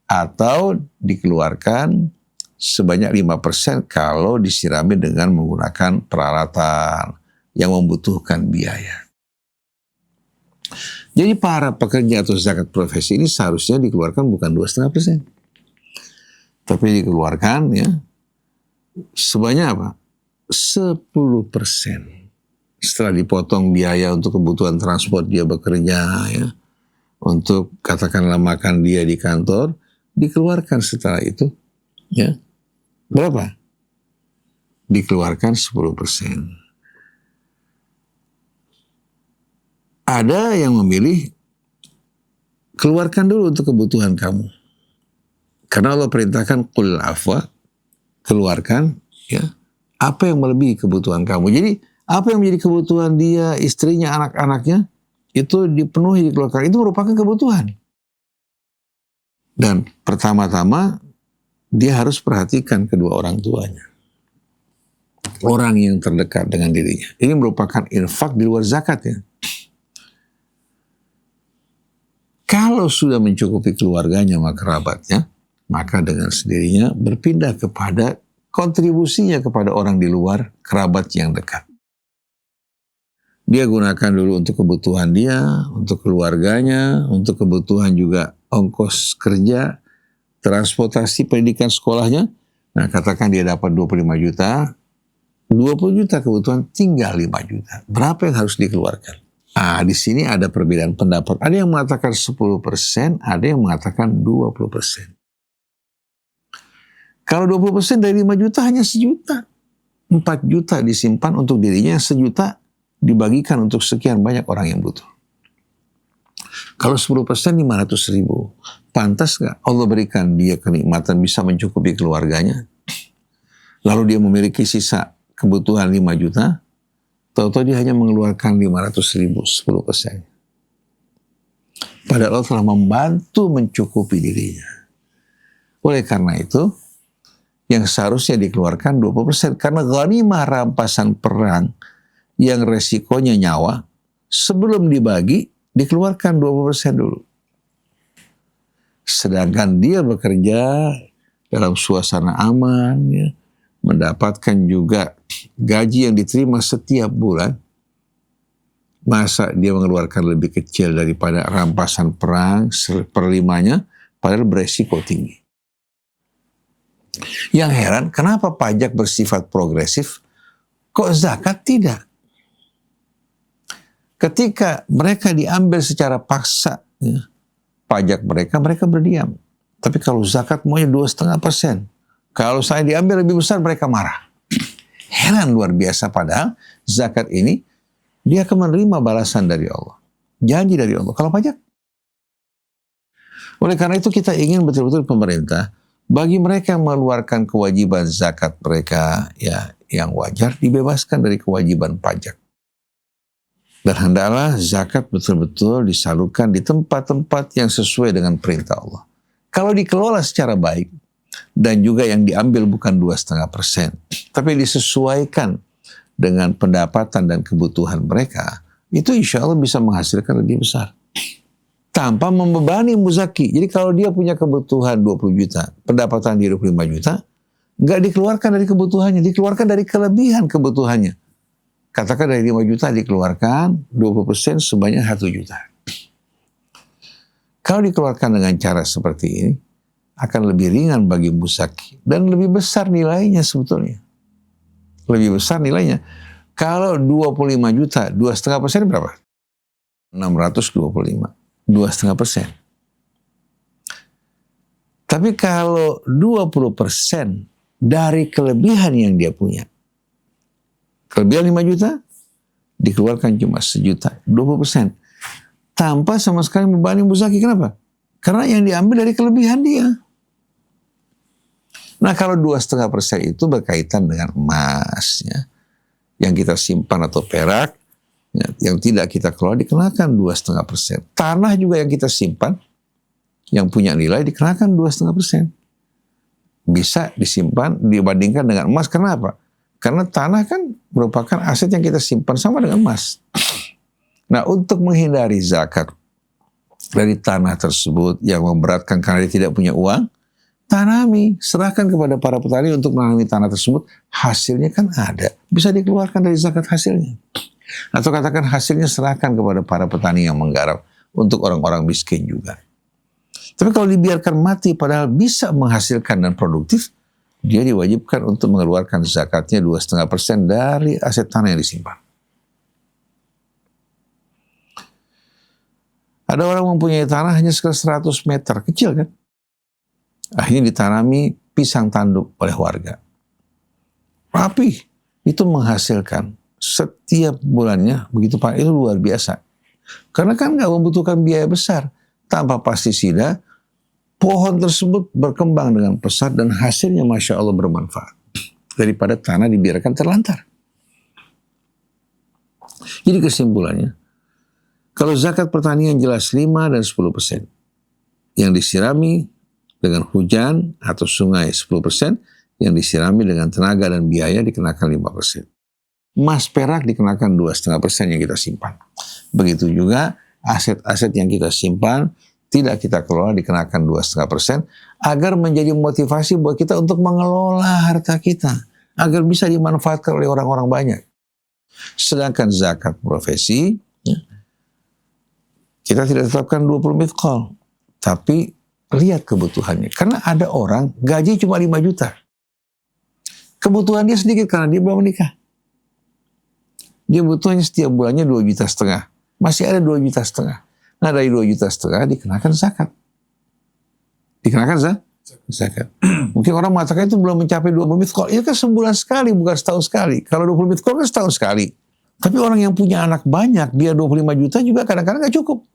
[SPEAKER 1] atau dikeluarkan sebanyak 5% kalau disirami dengan menggunakan peralatan yang membutuhkan biaya. Jadi para pekerja atau zakat profesi ini seharusnya dikeluarkan bukan 2,5%. Tapi dikeluarkan ya sebanyak apa? 10%. Setelah dipotong biaya untuk kebutuhan transport dia bekerja ya. Untuk katakanlah makan dia di kantor, dikeluarkan setelah itu ya. Berapa? Dikeluarkan 10%. Ada yang memilih keluarkan dulu untuk kebutuhan kamu. Karena Allah perintahkan qul afwa, keluarkan ya apa yang melebihi kebutuhan kamu. Jadi apa yang menjadi kebutuhan dia, istrinya, anak-anaknya itu dipenuhi, dikeluarkan. Itu merupakan kebutuhan. Dan pertama-tama dia harus perhatikan kedua orang tuanya. Orang yang terdekat dengan dirinya. Ini merupakan infak di luar zakat ya. Kalau sudah mencukupi keluarganya maka kerabatnya, maka dengan sendirinya berpindah kepada kontribusinya kepada orang di luar kerabat yang dekat. Dia gunakan dulu untuk kebutuhan dia, untuk keluarganya, untuk kebutuhan juga ongkos kerja, transportasi pendidikan sekolahnya. Nah, katakan dia dapat 25 juta, 20 juta kebutuhan, tinggal 5 juta. Berapa yang harus dikeluarkan? Nah, di sini ada perbedaan pendapat. Ada yang mengatakan 10%, ada yang mengatakan 20%. Kalau 20% dari 5 juta hanya 1 juta. 4 juta disimpan untuk dirinya, 1 juta dibagikan untuk sekian banyak orang yang butuh. Kalau 10% 500 ribu. Pantas gak Allah berikan dia kenikmatan bisa mencukupi keluarganya? Lalu dia memiliki sisa kebutuhan 5 juta, tahu-tahu dia hanya mengeluarkan 500 ribu, 10%. Padahal Allah telah membantu mencukupi dirinya. Oleh karena itu, yang seharusnya dikeluarkan 20%. Karena ghanimah rampasan perang yang resikonya nyawa, sebelum dibagi, dikeluarkan 20% dulu. Sedangkan dia bekerja dalam suasana aman, ya, mendapatkan juga gaji yang diterima setiap bulan, masa dia mengeluarkan lebih kecil daripada rampasan perang 1/5-nya, padahal beresiko tinggi. Yang heran, kenapa pajak bersifat progresif, kok zakat tidak? Ketika mereka diambil secara paksa, ya, pajak mereka berdiam. Tapi kalau zakat maunya 2,5%. Kalau saya diambil lebih besar, mereka marah. Heran luar biasa, padahal zakat ini dia akan menerima balasan dari Allah. Janji dari Allah. Kalau pajak. Oleh karena itu kita ingin betul-betul pemerintah, bagi mereka yang mengeluarkan kewajiban zakat mereka ya yang wajar, dibebaskan dari kewajiban pajak. Dan hendaklah zakat betul-betul disalurkan di tempat-tempat yang sesuai dengan perintah Allah. Kalau dikelola secara baik, dan juga yang diambil bukan 2,5%, tapi disesuaikan dengan pendapatan dan kebutuhan mereka, itu insya Allah bisa menghasilkan lebih besar. tanpa membebani muzaki. Jadi kalau dia punya kebutuhan 20 juta, pendapatan dia 25 juta, nggak dikeluarkan dari kebutuhannya, dikeluarkan dari kelebihan kebutuhannya. Katakan dari 5 juta dikeluarkan 20% sebanyak 1 juta. Kalau dikeluarkan dengan cara seperti ini, akan lebih ringan bagi muzaki dan lebih besar nilainya sebetulnya. Lebih besar nilainya. Kalau 25 juta, 2,5% berapa? 625. 2,5%. Tapi kalau 20% dari kelebihan yang dia punya, kelebihan 5 juta, dikeluarkan cuma 1 juta, 20%. Tanpa sama sekali membebani muzaki. Kenapa? Karena yang diambil dari kelebihan dia. Nah kalau 2,5% itu berkaitan dengan emas, ya, yang kita simpan atau perak, ya, yang tidak kita kelola dikenakan 2,5%. Tanah juga yang kita simpan, yang punya nilai dikenakan 2,5%. Bisa disimpan dibandingkan dengan emas. Karena apa? Karena tanah kan merupakan aset yang kita simpan sama dengan emas. Nah, untuk menghindari zakat dari tanah tersebut yang memberatkan karena dia tidak punya uang, tanami, serahkan kepada para petani untuk menanami tanah tersebut. Hasilnya kan ada, bisa dikeluarkan dari zakat hasilnya. Atau katakan hasilnya serahkan kepada para petani yang menggarap untuk orang-orang miskin juga. Tapi kalau dibiarkan mati padahal bisa menghasilkan dan produktif, dia diwajibkan untuk mengeluarkan zakatnya 2,5% dari aset tanah yang disimpan. Ada orang mempunyai tanah hanya sekitar 100 meter, kecil kan? Akhirnya ditanami pisang tanduk oleh warga. Rapi, itu menghasilkan setiap bulannya begitu Pak, itu luar biasa. Karena kan nggak membutuhkan biaya besar. Tanpa pestisida, pohon tersebut berkembang dengan pesat dan hasilnya Masya Allah bermanfaat. Daripada tanah dibiarkan terlantar. Jadi kesimpulannya, kalau zakat pertanian jelas 5 dan 10%. Yang disirami dengan hujan atau sungai 10%. Yang disirami dengan tenaga dan biaya dikenakan 5%. Emas perak dikenakan 2,5% yang kita simpan. Begitu juga aset-aset yang kita simpan tidak kita kelola dikenakan 2,5% agar menjadi motivasi buat kita untuk mengelola harta kita agar bisa dimanfaatkan oleh orang-orang banyak. Sedangkan zakat profesi, ya, kita tidak tetapkan 20 mithqal, tapi lihat kebutuhannya. Karena ada orang gaji cuma 5 juta. Kebutuhan dia sedikit karena dia belum menikah. Dia butuhnya setiap bulannya 2,5 juta. Masih ada 2,5 juta. Nah dari 2,5 juta dikenakan zakat. Dikenakan zakat. Mungkin orang mengatakan itu belum mencapai 20 mithqal. Itu kan sebulan sekali, bukan setahun sekali. Kalau 20 mithqal kan setahun sekali. Tapi orang yang punya anak banyak, dia 25 juta juga kadang-kadang gak cukup.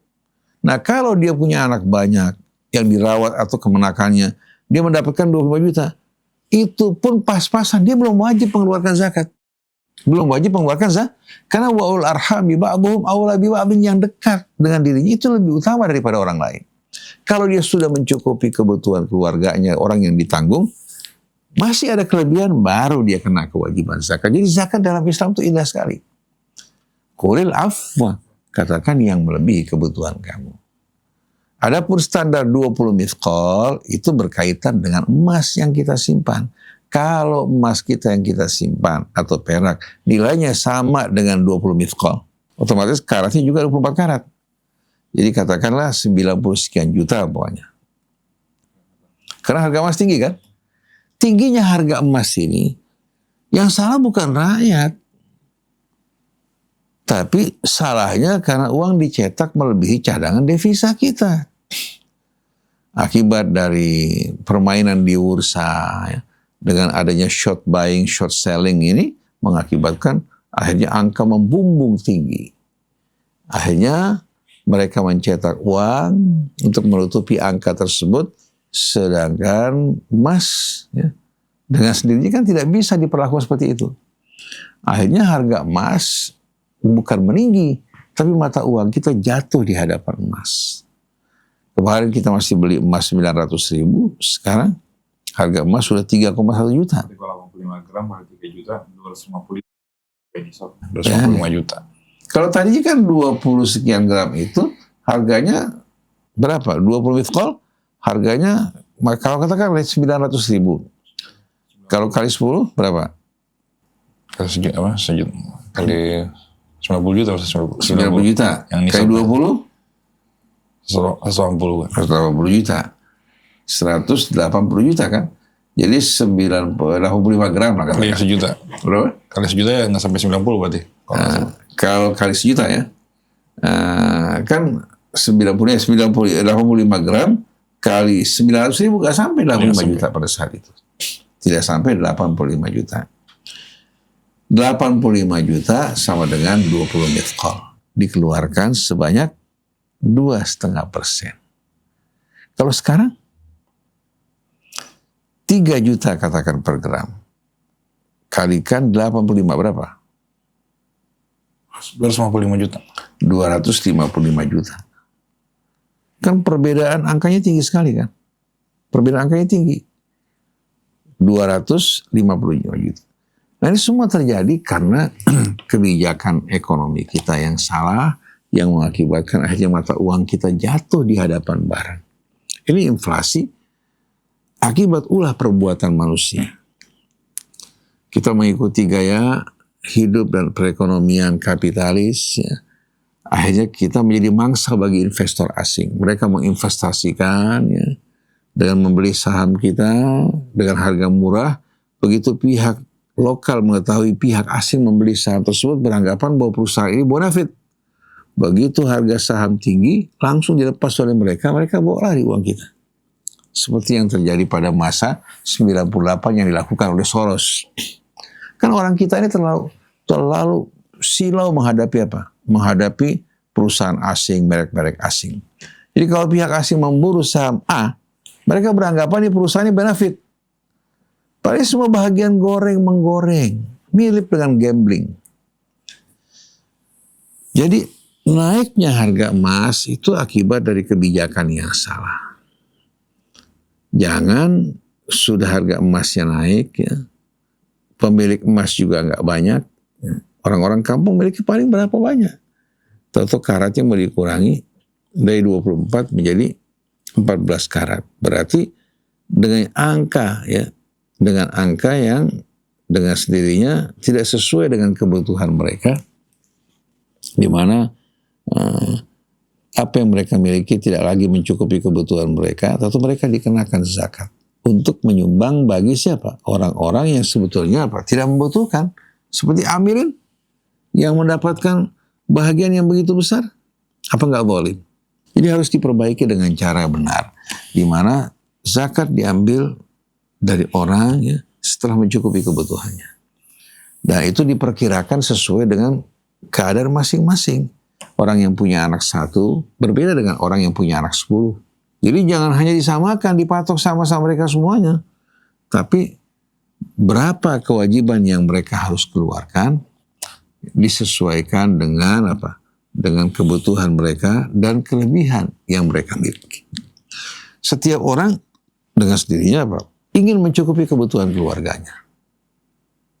[SPEAKER 1] Nah kalau dia punya anak banyak, yang dirawat atau kemenakannya, dia mendapatkan 25 juta. Itu pun pas-pasan, dia belum wajib mengeluarkan zakat. Belum wajib mengeluarkan zakat. Karena wa'ul arhami ba'duhum awla bi ba'din, yang dekat dengan dirinya itu lebih utama daripada orang lain. Kalau dia sudah mencukupi kebutuhan keluarganya, orang yang ditanggung, masih ada kelebihan, baru dia kena kewajiban zakat. Jadi zakat dalam Islam itu indah sekali. Qulil afwa, katakan yang melebihi kebutuhan kamu. Adapun standar 20 mithqal itu berkaitan dengan emas yang kita simpan. Kalau emas kita yang kita simpan atau perak nilainya sama dengan 20 mithqal, otomatis karatnya juga 24 karat. Jadi katakanlah 90 sekian juta pokoknya. Karena harga emas tinggi kan? Tingginya harga emas ini, yang salah bukan rakyat. Tapi salahnya karena uang dicetak melebihi cadangan devisa kita. Akibat dari permainan di bursa, ya, dengan adanya short buying, short selling ini mengakibatkan akhirnya angka membumbung tinggi. Akhirnya mereka mencetak uang untuk menutupi angka tersebut, sedangkan emas, ya, dengan sendirinya kan tidak bisa diperlakukan seperti itu. Akhirnya harga emas bukan meninggi, tapi mata uang kita jatuh di hadapan emas. Kemarin kita masih beli emas 900.000, sekarang harga emas sudah 3,1 juta.
[SPEAKER 4] Kalau 85 gram harga 3 juta, 255 juta.
[SPEAKER 1] Kalau tadinya kan 20 sekian gram itu harganya berapa? 20 mithqal harganya, kalau katakan 900.000. Kalau kali 10 berapa?
[SPEAKER 4] Kali sejuta kali 90 juta
[SPEAKER 1] 90 juta.
[SPEAKER 4] Yang
[SPEAKER 1] kali 20?
[SPEAKER 4] 180 kan.
[SPEAKER 1] 180 juta. 180 juta kan? Jadi 85 gram lah
[SPEAKER 4] Kali
[SPEAKER 1] katakan.
[SPEAKER 4] sejuta.
[SPEAKER 1] Berapa?
[SPEAKER 4] Kali sejuta ya nggak sampai 90 berarti.
[SPEAKER 1] Kalau kali sejuta ya, kan 90 ya 85 gram kali 900.000 nggak sampai 85 juta pada saat itu. Tidak sampai 85 juta. 85 juta sama dengan 20 mithqal. Dikeluarkan sebanyak 2,5%. Kalau sekarang 3 juta katakan per gram. Kalikan 85 berapa?
[SPEAKER 4] 255 juta.
[SPEAKER 1] 255 juta. Kan perbedaan angkanya tinggi sekali kan? Perbedaan angkanya tinggi. 255 juta. Nah ini semua terjadi karena kebijakan ekonomi kita yang salah, yang mengakibatkan akhirnya mata uang kita jatuh di hadapan barang. Ini inflasi akibat ulah perbuatan manusia. Kita mengikuti gaya hidup dan perekonomian kapitalis, ya. Akhirnya kita menjadi mangsa bagi investor asing. Mereka menginvestasikan, ya, dengan membeli saham kita dengan harga murah. Begitu pihak lokal mengetahui pihak asing membeli saham tersebut, beranggapan bahwa perusahaan ini bonafit. Begitu harga saham tinggi, langsung dilepas oleh mereka bawa lari uang kita. Seperti yang terjadi pada masa 98 yang dilakukan oleh Soros. Kan orang kita ini terlalu silau menghadapi apa? Menghadapi perusahaan asing, merek-merek asing. Jadi kalau pihak asing memburu saham A, mereka beranggapan di perusahaan ini benefit. Padahal semua bahagian menggoreng. Mirip dengan gambling. Jadi naiknya harga emas itu akibat dari kebijakan yang salah. Jangan sudah harga emasnya naik, ya, pemilik emas juga nggak banyak. Ya. Orang-orang kampung memiliki paling berapa banyak. Tahu-tahu karatnya mau dikurangi dari 24 menjadi 14 karat. Berarti dengan angka yang dengan sendirinya tidak sesuai dengan kebutuhan mereka, di mana apa yang mereka miliki tidak lagi mencukupi kebutuhan mereka, atau mereka dikenakan zakat untuk menyumbang bagi siapa? Orang-orang yang sebetulnya tidak membutuhkan, seperti amirin yang mendapatkan bahagian yang begitu besar, apa nggak boleh? Jadi harus diperbaiki dengan cara benar, di mana zakat diambil dari orang, ya, setelah mencukupi kebutuhannya. Dan itu diperkirakan sesuai dengan keadaan masing-masing. Orang yang punya anak 1 berbeda dengan orang yang punya anak 10. Jadi jangan hanya disamakan, dipatok sama-sama mereka semuanya. Tapi berapa kewajiban yang mereka harus keluarkan disesuaikan dengan apa? Dengan kebutuhan mereka dan kelebihan yang mereka miliki. Setiap orang dengan sendirinya ingin mencukupi kebutuhan keluarganya.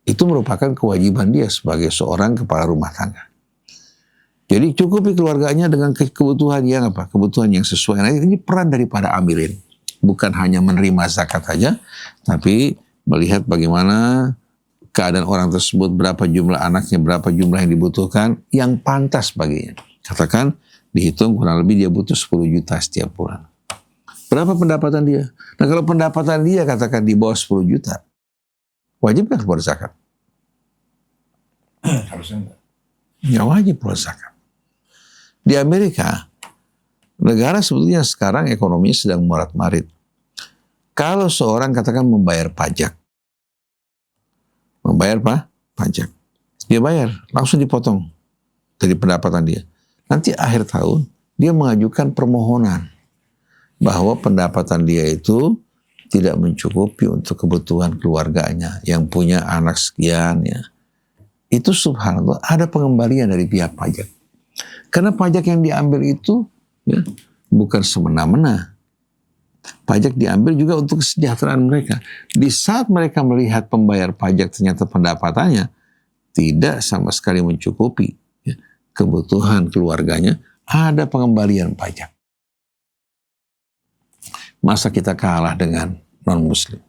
[SPEAKER 1] Itu merupakan kewajiban dia sebagai seorang kepala rumah tangga. Jadi cukupi keluarganya dengan kebutuhan yang kebutuhan yang sesuai. Nah, ini peran daripada amirin. Bukan hanya menerima zakat saja, tapi melihat bagaimana keadaan orang tersebut, berapa jumlah anaknya, berapa jumlah yang dibutuhkan, yang pantas baginya. Katakan dihitung kurang lebih dia butuh 10 juta setiap bulan. Berapa pendapatan dia? Nah kalau pendapatan dia katakan di bawah 10 juta, wajib kan keluar zakat?
[SPEAKER 4] Harusnya enggak.
[SPEAKER 1] Ya wajib keluar zakat. Di Amerika, negara sebetulnya sekarang ekonominya sedang morat-marit. Kalau seorang katakan membayar pajak, pajak, dia bayar, langsung dipotong dari pendapatan dia. Nanti akhir tahun, dia mengajukan permohonan bahwa pendapatan dia itu tidak mencukupi untuk kebutuhan keluarganya yang punya anak sekian, ya. Itu subhanallah ada pengembalian dari pihak pajak. Karena pajak yang diambil itu, ya, bukan semena-mena. Pajak diambil juga untuk kesejahteraan mereka. Di saat mereka melihat pembayar pajak ternyata pendapatannya tidak sama sekali mencukupi, ya, kebutuhan keluarganya, ada pengembalian pajak. Masa kita kalah dengan non-muslim?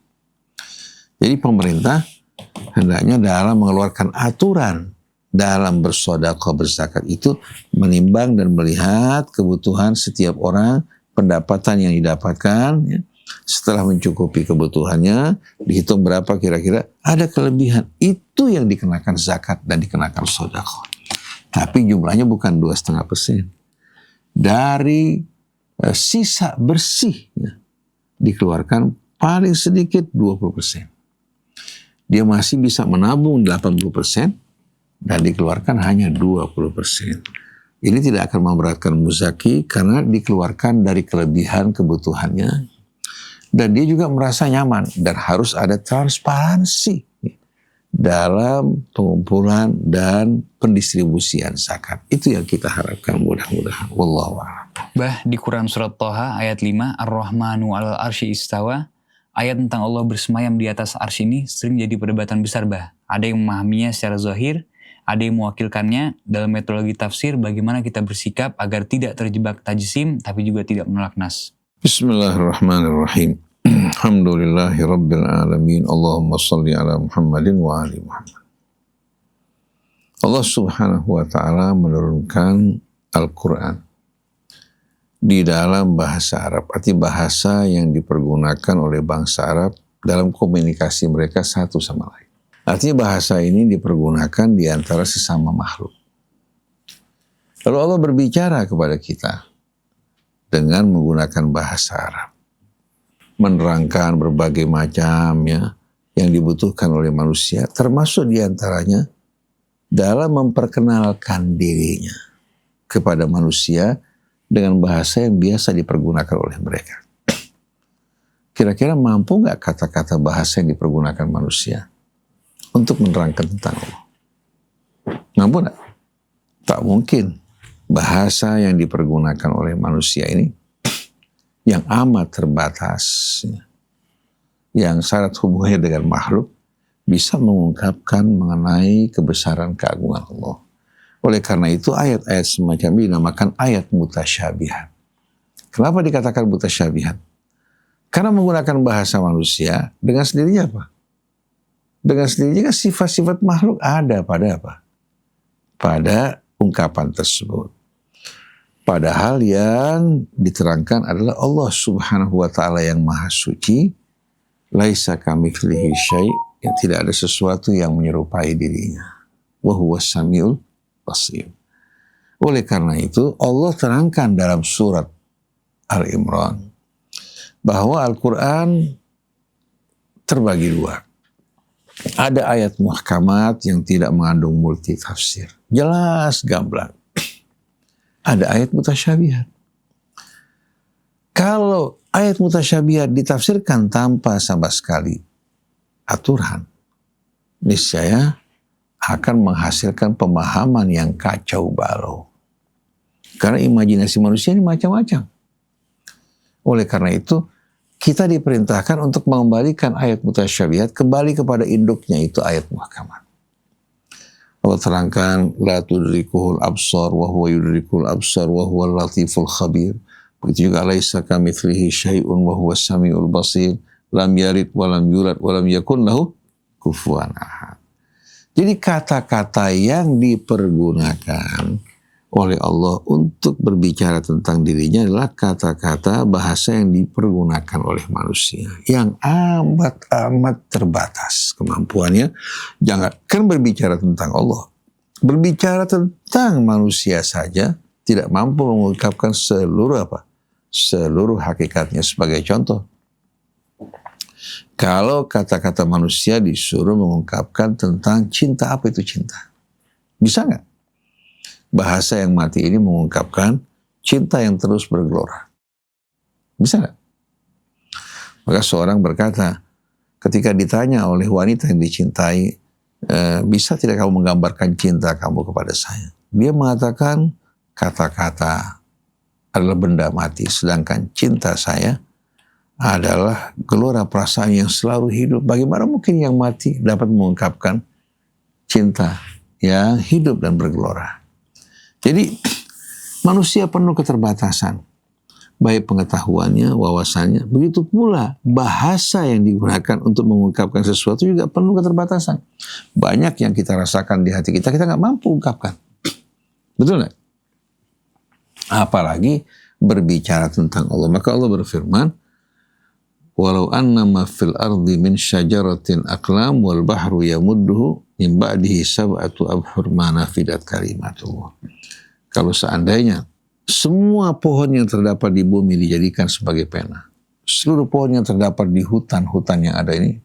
[SPEAKER 1] Jadi pemerintah hendaknya dalam mengeluarkan aturan dalam bersedekah berzakat itu menimbang dan melihat kebutuhan setiap orang, pendapatan yang didapatkan, ya. Setelah mencukupi kebutuhannya, dihitung berapa kira-kira ada kelebihan, itu yang dikenakan zakat dan dikenakan sedekah. Tapi jumlahnya bukan 2,5%. Dari sisa bersih, ya, dikeluarkan paling sedikit 20%. Dia masih bisa menabung 80% dan dikeluarkan hanya 20%. Ini tidak akan memberatkan muzaki karena dikeluarkan dari kelebihan kebutuhannya. Dan dia juga merasa nyaman dan harus ada transparansi dalam pengumpulan dan pendistribusian zakat. Itu yang kita harapkan mudah-mudahan. Wallahu a'lam.
[SPEAKER 3] Bah, di Quran Surat Toha ayat 5, Ar-Rahmanu alal arsy istawa, ayat tentang Allah bersemayam di atas arsy ini sering jadi perdebatan besar, Bah. Ada yang memahaminya secara zahir, ada yang mewakilkannya. Dalam metodologi tafsir, bagaimana kita bersikap agar tidak terjebak tajsim, tapi juga tidak menolak nas.
[SPEAKER 1] Bismillahirrahmanirrahim. Alhamdulillahi Rabbil Alamin. Allahumma salli ala Muhammadin wa ali Muhammad. Allah subhanahu wa ta'ala menurunkan Al-Quran di dalam bahasa Arab. Arti bahasa yang dipergunakan oleh bangsa Arab dalam komunikasi mereka satu sama lain. Artinya bahasa ini dipergunakan di antara sesama makhluk. Lalu Allah berbicara kepada kita dengan menggunakan bahasa Arab, menerangkan berbagai macam ya yang dibutuhkan oleh manusia, termasuk diantaranya dalam memperkenalkan dirinya kepada manusia dengan bahasa yang biasa dipergunakan oleh mereka. Kira-kira mampu nggak kata-kata bahasa yang dipergunakan manusia untuk menerangkan tentang Allah? Mampu nggak? Tak mungkin. Bahasa yang dipergunakan oleh manusia ini yang amat terbatas, yang syarat hubungannya dengan makhluk, bisa mengungkapkan mengenai kebesaran keagungan Allah. Oleh karena itu ayat-ayat semacam ini dinamakan ayat mutasyabihat. Kenapa dikatakan mutasyabihat? Karena menggunakan bahasa manusia dengan sendirinya apa? Dengan sendirinya kan sifat-sifat makhluk ada pada apa? Pada ungkapan tersebut. Padahal yang diterangkan adalah Allah subhanahu wa ta'ala yang maha suci. Laisa kamitslihi syai', yang tidak ada sesuatu yang menyerupai dirinya. Wa huwas samiul basir. Oleh karena itu Allah terangkan dalam surat Al-Imran bahwa Al-Quran terbagi dua. Ada ayat muhkamat yang tidak mengandung multi tafsir. Jelas gamblang. Ada ayat mutasyabihat. Kalau ayat mutasyabihat ditafsirkan tanpa sama sekali aturan, niscaya akan menghasilkan pemahaman yang kacau balau. Karena imajinasi manusia ini macam-macam. Oleh karena itu, kita diperintahkan untuk mengembalikan ayat mutasyabihat kembali kepada induknya, itu ayat muhkamat. Allah terangkan, la tudrikuhul absar wa huwa yudrikul absar wa huwal latiful khabir. Begitu juga laisa kamitslihi syai'un wa huwas samiul basir. Lam yalid wa lam yulad wa lam yakun lahu kufuwan ahad. Jadi kata-kata yang dipergunakan oleh Allah untuk berbicara tentang dirinya adalah kata-kata bahasa yang dipergunakan oleh manusia yang amat terbatas kemampuannya. Jangankan berbicara tentang Allah, berbicara tentang manusia saja tidak mampu mengungkapkan seluruh hakikatnya. Sebagai contoh, kalau kata-kata manusia disuruh mengungkapkan tentang cinta, apa itu cinta? Bisa nggak? Bahasa yang mati ini mengungkapkan cinta yang terus bergelora. Bisa nggak? Maka seorang berkata, ketika ditanya oleh wanita yang dicintai, bisa tidak kamu menggambarkan cinta kamu kepada saya? Dia mengatakan, kata-kata adalah benda mati, sedangkan cinta saya adalah gelora perasaan yang selalu hidup. Bagaimana mungkin yang mati dapat mengungkapkan cinta yang hidup dan bergelora? Jadi manusia penuh keterbatasan. baik pengetahuannya, wawasannya. Begitu pula bahasa yang digunakan untuk mengungkapkan sesuatu juga penuh keterbatasan. Banyak yang kita rasakan di hati kita nggak mampu ungkapkan. Betul nggak? Apalagi berbicara tentang Allah. Maka Allah berfirman, walau annama fil ardi min syajaratin aqlam wal bahru yamudduhu min ba'dihi sab'atu abhur ma nafidat kalimatullah. Kalau seandainya semua pohon yang terdapat di bumi dijadikan sebagai pena, seluruh pohon yang terdapat di hutan-hutan yang ada ini,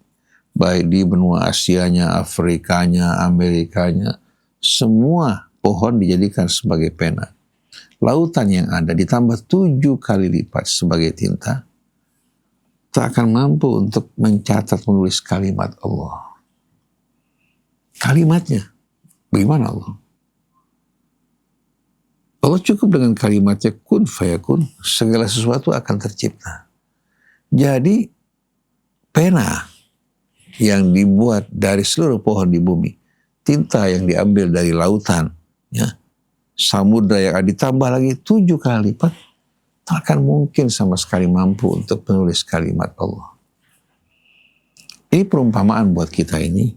[SPEAKER 1] baik di benua Asianya, Afrikanya, Amerikanya, semua pohon dijadikan sebagai pena. Lautan yang ada ditambah 7 kali lipat sebagai tinta, tak akan mampu untuk mencatat menulis kalimat Allah. Kalimatnya, bagaimana Allah? Allah cukup dengan kalimatnya kun fayakun, segala sesuatu akan tercipta. Jadi pena yang dibuat dari seluruh pohon di bumi, tinta yang diambil dari lautan, ya, samudra yang ditambah lagi 7 kali lipat, tak akan mungkin sama sekali mampu untuk menulis kalimat Allah. Ini perumpamaan buat kita ini,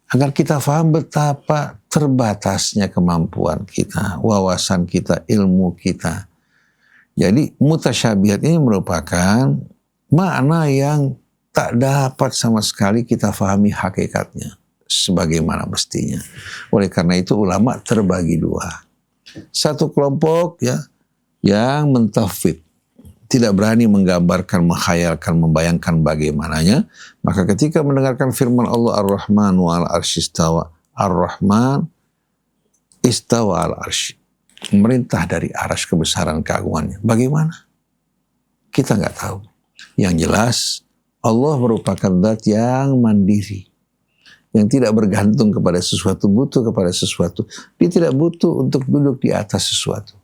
[SPEAKER 1] agar kita paham betapa terbatasnya kemampuan kita, wawasan kita, ilmu kita. Jadi mutasyabihat ini merupakan makna yang tak dapat sama sekali kita fahami hakikatnya sebagaimana mestinya. Oleh karena itu ulama terbagi 2. Satu kelompok ya yang mentafwid, tidak berani menggambarkan, menghayalkan, membayangkan bagaimananya, maka ketika mendengarkan firman Allah Ar-Rahman wa al-arsy istawa, Ar-Rahman istawa al-arsy, memerintah dari arsy kebesaran keagungannya. Bagaimana? Kita nggak tahu. Yang jelas Allah merupakan zat yang mandiri, yang tidak bergantung kepada sesuatu, butuh kepada sesuatu. Dia tidak butuh untuk duduk di atas sesuatu.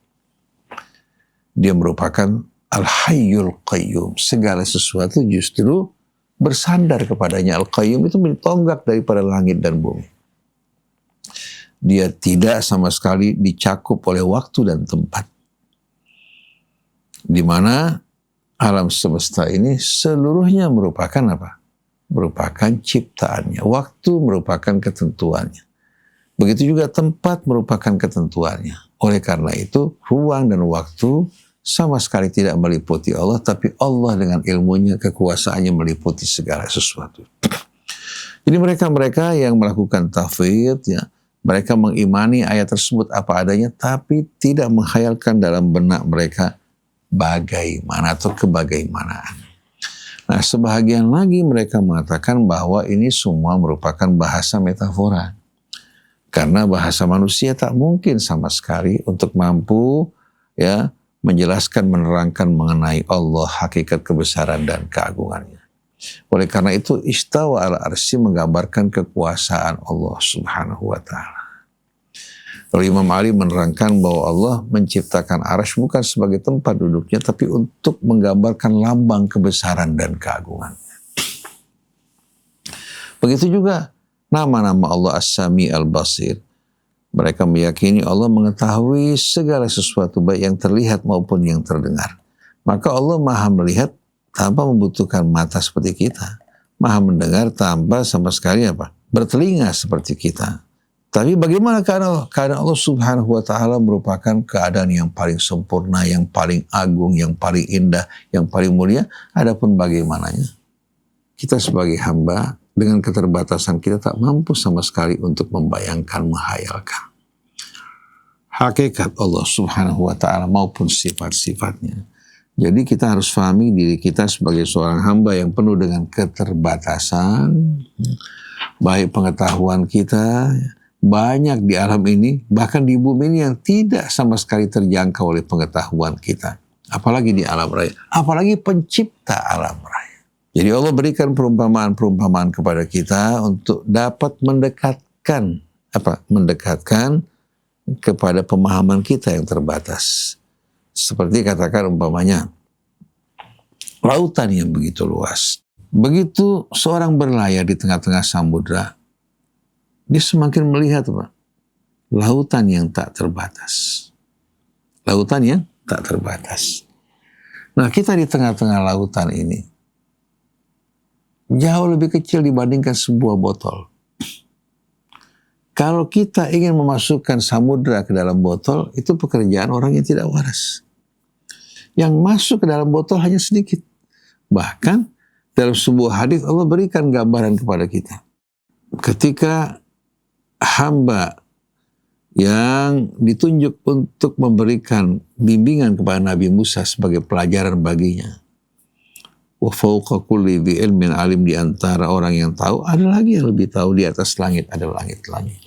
[SPEAKER 1] Dia merupakan Al-Hayyul Qayyum. Segala sesuatu justru bersandar kepadanya. Al-Qayyum itu tonggak daripada langit dan bumi. Dia tidak sama sekali dicakup oleh waktu dan tempat. Di mana alam semesta ini seluruhnya merupakan apa? Merupakan ciptaannya. Waktu merupakan ketentuannya. Begitu juga tempat merupakan ketentuannya. Oleh karena itu, ruang dan waktu sama sekali tidak meliputi Allah, tapi Allah dengan ilmunya, kekuasaannya meliputi segala sesuatu. Jadi mereka-mereka yang melakukan tafwid, ya, mereka mengimani ayat tersebut apa adanya, tapi tidak menghayalkan dalam benak mereka bagaimana atau kebagaimanaan. Nah, sebahagian lagi mereka mengatakan bahwa ini semua merupakan bahasa metafora. Karena bahasa manusia tak mungkin sama sekali untuk mampu ya menjelaskan, menerangkan mengenai Allah, hakikat kebesaran dan keagungannya. Oleh karena itu, istawa al-arsy menggambarkan kekuasaan Allah Subhanahu wa ta'ala. Lalu Imam Ali menerangkan bahwa Allah menciptakan arsy bukan sebagai tempat duduknya, tapi untuk menggambarkan lambang kebesaran dan keagungannya. Begitu juga nama-nama Allah As-Sami Al-Basir. Mereka meyakini Allah mengetahui segala sesuatu baik yang terlihat maupun yang terdengar. Maka Allah maha melihat tanpa membutuhkan mata seperti kita. Maha mendengar tanpa sama sekali apa? Bertelinga seperti kita. Tapi bagaimana keadaan Allah Subhanahu wa ta'ala merupakan keadaan yang paling sempurna, yang paling agung, yang paling indah, yang paling mulia. Adapun bagaimananya, kita sebagai hamba dengan keterbatasan kita tak mampu sama sekali untuk membayangkan, menghayalkan hakikat Allah Subhanahu wa ta'ala maupun sifat-sifatnya. Jadi kita harus pahami diri kita sebagai seorang hamba yang penuh dengan keterbatasan, baik pengetahuan kita, banyak di alam ini, bahkan di bumi ini yang tidak sama sekali terjangkau oleh pengetahuan kita. Apalagi di alam raya, apalagi pencipta alam raya. Jadi Allah berikan perumpamaan-perumpamaan kepada kita untuk dapat mendekatkan kepada pemahaman kita yang terbatas. Seperti katakan umpamanya, lautan yang begitu luas. Begitu seorang berlayar di tengah-tengah samudra, dia semakin melihat lautan yang tak terbatas. Lautan yang tak terbatas. Nah, kita di tengah-tengah lautan ini jauh lebih kecil dibandingkan sebuah botol. Kalau kita ingin memasukkan samudra ke dalam botol, itu pekerjaan orang yang tidak waras. Yang masuk ke dalam botol hanya sedikit. Bahkan dalam sebuah hadis Allah berikan gambaran kepada kita. Ketika hamba yang ditunjuk untuk memberikan bimbingan kepada Nabi Musa sebagai pelajaran baginya. Wa fawqa kulli dhi ilmin alim, di antara orang yang tahu, ada lagi yang lebih tahu, di atas langit ada langit-langit.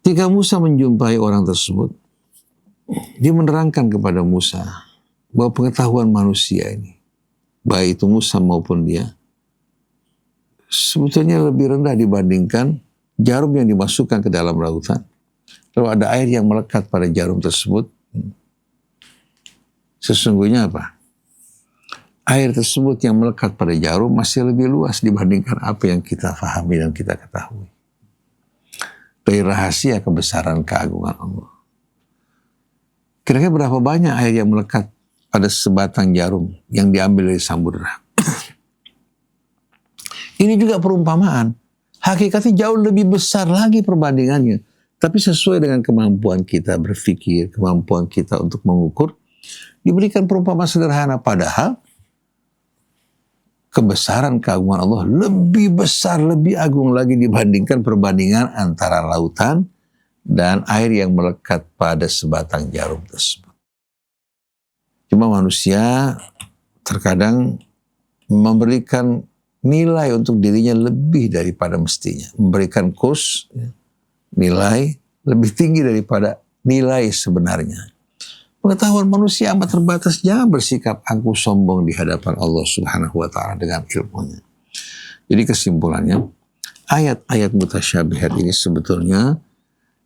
[SPEAKER 1] Ketika Musa menjumpai orang tersebut, dia menerangkan kepada Musa bahwa pengetahuan manusia ini, baik itu Musa maupun dia, sebetulnya lebih rendah dibandingkan jarum yang dimasukkan ke dalam lautan. Lalu ada air yang melekat pada jarum tersebut. Sesungguhnya apa? Air tersebut yang melekat pada jarum masih lebih luas dibandingkan apa yang kita fahami dan kita ketahui. Dari rahasia kebesaran keagungan Allah. Kira-kira berapa banyak air yang melekat pada sebatang jarum yang diambil dari samudera? Ini juga perumpamaan. Hakikatnya jauh lebih besar lagi perbandingannya. Tapi sesuai dengan kemampuan kita berpikir, kemampuan kita untuk mengukur, diberikan perumpamaan sederhana. Padahal kebesaran keagungan Allah lebih besar, lebih agung lagi dibandingkan perbandingan antara lautan dan air yang melekat pada sebatang jarum tersebut. Cuma manusia terkadang memberikan nilai untuk dirinya lebih daripada mestinya. Memberikan kurs, nilai lebih tinggi daripada nilai sebenarnya. Pengetahuan manusia amat terbatas. Jangan bersikap angkuh sombong di hadapan Allah Subhanahu wa ta'ala dengan ilmunya. Jadi kesimpulannya, ayat-ayat mutasyabihat ini sebetulnya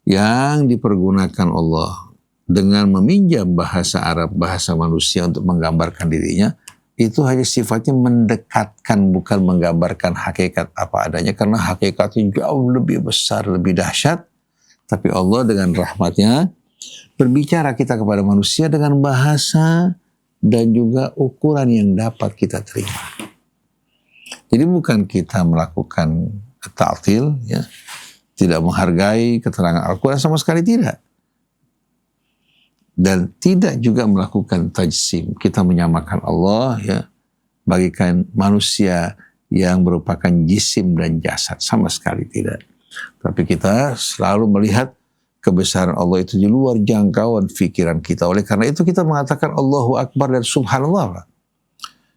[SPEAKER 1] yang dipergunakan Allah dengan meminjam bahasa Arab, bahasa manusia untuk menggambarkan dirinya, itu hanya sifatnya mendekatkan, bukan menggambarkan hakikat apa adanya, karena hakikatnya jauh lebih besar, lebih dahsyat. Tapi Allah dengan rahmatnya berbicara kita kepada manusia dengan bahasa dan juga ukuran yang dapat kita terima. Jadi bukan kita melakukan ta'til, ya, tidak menghargai keterangan Al-Quran, sama sekali tidak. Dan tidak juga melakukan tajsim. Kita menyamakan Allah, ya, bagikan manusia yang merupakan jisim dan jasad. Sama sekali tidak. Tapi kita selalu melihat kebesaran Allah itu di luar jangkauan pikiran kita. Oleh karena itu kita mengatakan Allahu Akbar dan Subhanallah.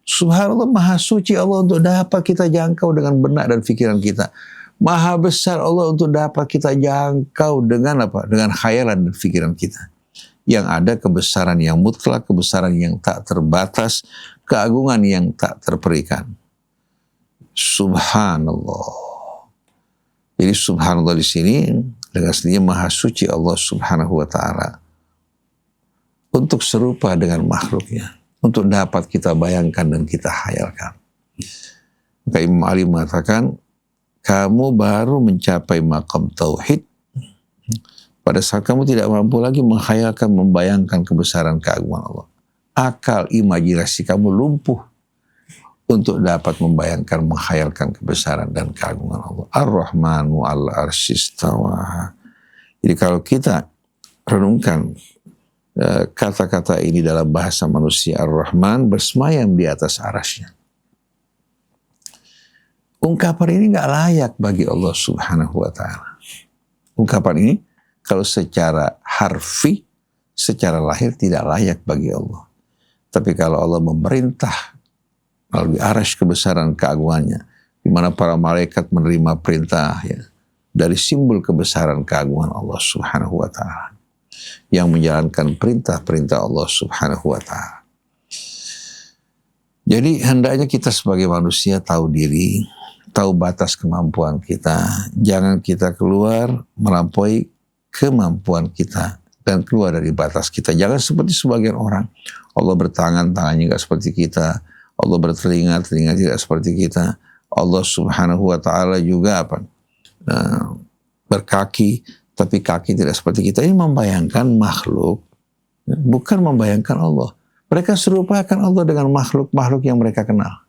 [SPEAKER 1] Subhanallah, maha suci Allah untuk dapat kita jangkau dengan benak dan pikiran kita. Maha besar Allah untuk dapat kita jangkau dengan apa? Dengan khayalan dan pikiran kita. Yang ada kebesaran yang mutlak, kebesaran yang tak terbatas, keagungan yang tak terperikan. Subhanallah. Jadi subhanallah di sini dengan sendirinya maha suci Allah Subhanahu wa ta'ala untuk serupa dengan makhluknya, untuk dapat kita bayangkan dan kita hayalkan. Maka Imam Ali mengatakan, kamu baru mencapai maqam tauhid pada saat kamu tidak mampu lagi menghayalkan, membayangkan kebesaran keagungan Allah. Akal, imajinasi kamu lumpuh untuk dapat membayangkan, menghayalkan kebesaran dan keagungan Allah. Ar-Rahmanu al-Arsy istawa. Jadi kalau kita renungkan kata-kata ini dalam bahasa manusia, Ar-Rahman bersemayam di atas arasnya. Ungkapan ini gak layak bagi Allah Subhanahu wa ta'ala. Ungkapan ini kalau secara harfi, secara lahir tidak layak bagi Allah. Tapi kalau Allah memerintah melalui arasy kebesaran keagungannya, di mana para malaikat menerima perintah, ya, dari simbol kebesaran keagungan Allah Subhanahu wa ta'ala, yang menjalankan perintah-perintah Allah Subhanahu wa ta'ala. Jadi hendaknya kita sebagai manusia tahu diri, tahu batas kemampuan kita. Jangan kita keluar melampaui kemampuan kita dan keluar dari batas kita. Jangan seperti sebagian orang. Allah bertangan, tangannya tidak seperti kita. Allah bertelinga, telinga tidak seperti kita. Allah Subhanahu wa ta'ala juga berkaki, tapi kaki tidak seperti kita. Ini membayangkan makhluk, bukan membayangkan Allah. Mereka serupakan Allah dengan makhluk-makhluk yang mereka kenal.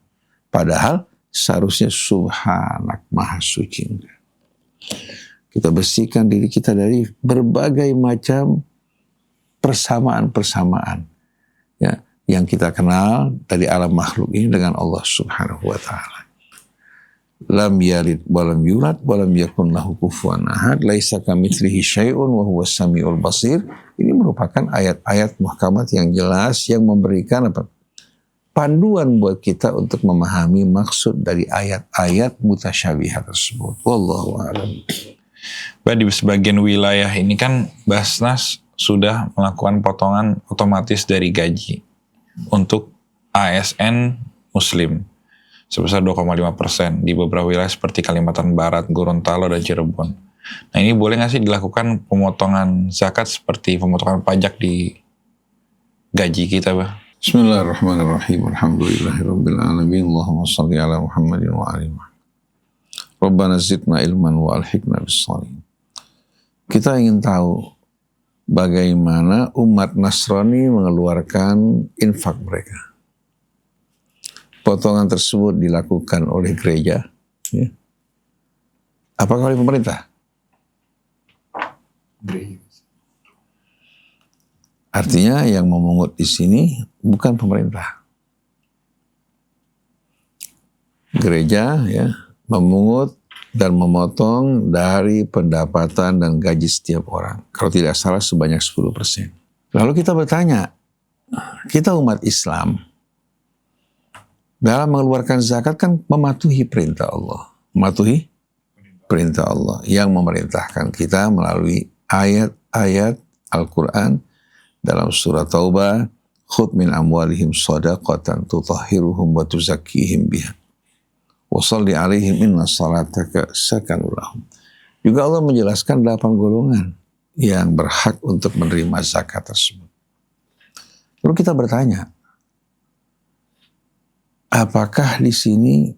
[SPEAKER 1] Padahal seharusnya subhanak, maha suci. Kita bersihkan diri kita dari berbagai macam persamaan-persamaan ya, yang kita kenal dari alam makhluk ini dengan Allah Subhanahu wa taala. Lam yalid walam yulad walam yakun lahu kufuwan ahad, laisa kamitslihi syai'un wa huwas samiul basir. Ini merupakan ayat-ayat muhkamat yang jelas yang memberikan panduan buat kita untuk memahami maksud dari ayat-ayat mutasyabihat tersebut. Wallahu a'lam.
[SPEAKER 4] Di sebagian wilayah ini kan Basnas sudah melakukan potongan otomatis dari gaji untuk ASN Muslim sebesar 2,5% di beberapa wilayah seperti Kalimantan Barat, Gorontalo, dan Cirebon. Nah, ini boleh nggak sih dilakukan pemotongan zakat seperti pemotongan pajak di gaji kita, Bah?
[SPEAKER 1] Bismillahirrahmanirrahim. Alhamdulillahirabbil alamin. Allahumma shalli ala Muhammadin wa ali Muhammad. Rabbana zidna ilman wa alhiqna bis-shalihin. Kita ingin tahu bagaimana umat Nasrani mengeluarkan infak mereka. Potongan tersebut dilakukan oleh gereja, ya. Apakah oleh pemerintah? Artinya yang memungut di sini bukan pemerintah. Gereja ya memungut dan memotong dari pendapatan dan gaji setiap orang. Kalau tidak salah sebanyak 10%. Lalu kita bertanya, kita umat Islam dalam mengeluarkan zakat kan mematuhi perintah Allah. Mematuhi perintah Allah yang memerintahkan kita melalui ayat-ayat Al-Quran dalam surah Taubah, khudh min amwalihim shadaqatan tutahhiruhum wa tuzakkihim biha wa shalli alaihim inna salataka sakanun lahum. Juga Allah menjelaskan 8 golongan yang berhak untuk menerima zakat tersebut. Lalu kita bertanya, apakah di sini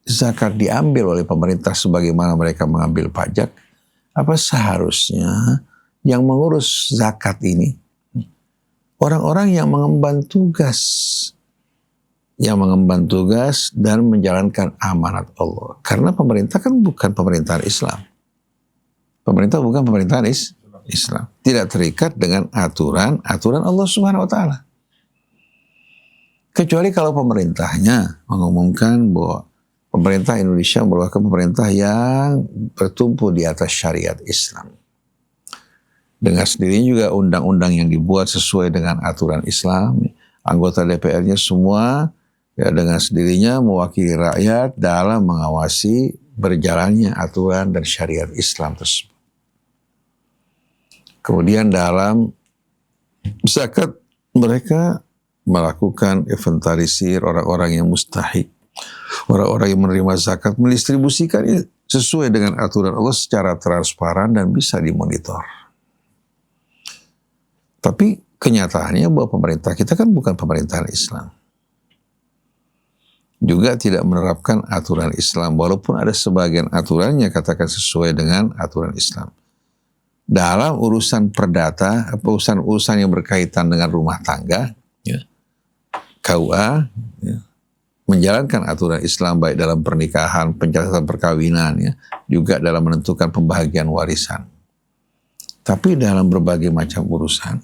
[SPEAKER 1] zakat diambil oleh pemerintah sebagaimana mereka mengambil pajak? Apa seharusnya yang mengurus zakat ini orang-orang yang mengemban tugas dan menjalankan amanat Allah? Karena pemerintah kan bukan pemerintahan Islam. Pemerintah bukan pemerintahan Islam. Tidak terikat dengan aturan Allah Subhanahu wa taala. Kecuali kalau pemerintahnya mengumumkan bahwa pemerintah Indonesia merupakan pemerintah yang bertumpu di atas syariat Islam. Dengan sendirinya juga undang-undang yang dibuat sesuai dengan aturan Islam. Anggota DPR-nya semua ya dengan sendirinya mewakili rakyat dalam mengawasi berjalannya aturan dan syariat Islam tersebut. Kemudian dalam zakat mereka melakukan inventarisir orang-orang yang mustahik, orang-orang yang menerima zakat, mendistribusikan sesuai dengan aturan Allah secara transparan dan bisa dimonitor. Tapi kenyataannya bahwa pemerintah kita kan bukan pemerintahan Islam. Juga tidak menerapkan aturan Islam, walaupun ada sebagian aturannya katakan sesuai dengan aturan Islam. Dalam urusan perdata, urusan yang berkaitan dengan rumah tangga, ya, KUA, ya, menjalankan aturan Islam baik dalam pernikahan, pencatatan perkawinan, ya, juga dalam menentukan pembagian warisan. Tapi dalam berbagai macam urusan,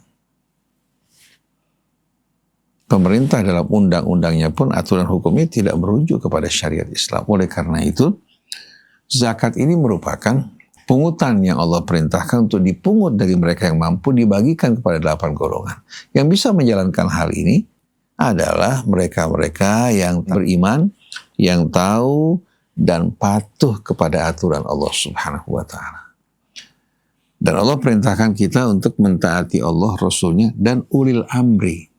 [SPEAKER 1] pemerintah dalam undang-undangnya pun aturan hukumnya tidak merujuk kepada syariat Islam. Oleh karena itu, zakat ini merupakan pungutan yang Allah perintahkan untuk dipungut dari mereka yang mampu, dibagikan kepada 8 golongan. Yang bisa menjalankan hal ini adalah mereka-mereka yang beriman, yang tahu dan patuh kepada aturan Allah Subhanahu wa taala. Dan Allah perintahkan kita untuk mentaati Allah, Rasulnya, dan ulil amri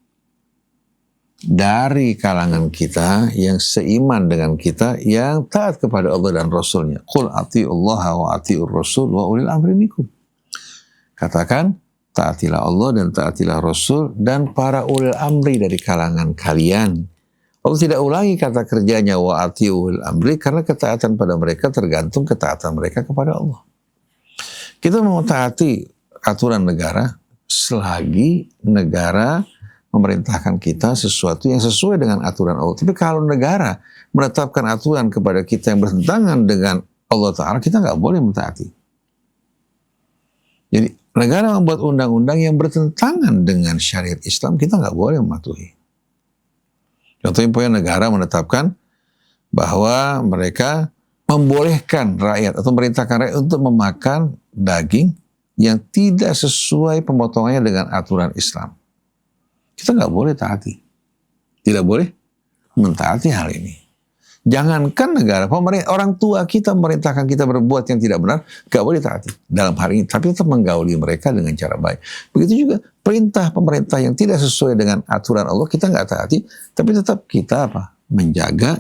[SPEAKER 1] dari kalangan kita yang seiman dengan kita, yang taat kepada Allah dan Rasulnya. Qul atiullaha wa atiur rasul wa ulil amri minkum. Katakan, taatilah Allah dan taatilah Rasul dan para ulil amri dari kalangan kalian. Allah tidak ulangi kata kerjanya wa atiul amri karena ketaatan pada mereka tergantung ketaatan mereka kepada Allah. Kita mau taati aturan negara selagi negara memerintahkan kita sesuatu yang sesuai dengan aturan Allah. Tapi kalau negara menetapkan aturan kepada kita yang bertentangan dengan Allah Ta'ala, kita nggak boleh mentaati. Jadi negara membuat undang-undang yang bertentangan dengan syariat Islam, kita nggak boleh mematuhi. Contohnya negara menetapkan bahwa mereka membolehkan rakyat atau memerintahkan rakyat untuk memakan daging yang tidak sesuai pemotongannya dengan aturan Islam. Kita nggak boleh taati. Tidak boleh mentaati hal ini. Jangankan negara, pemerintah, orang tua kita memerintahkan kita berbuat yang tidak benar, nggak boleh taati dalam hal ini. Tapi tetap menggauli mereka dengan cara baik. Begitu juga perintah pemerintah yang tidak sesuai dengan aturan Allah, kita nggak taati. Tapi tetap kita menjaga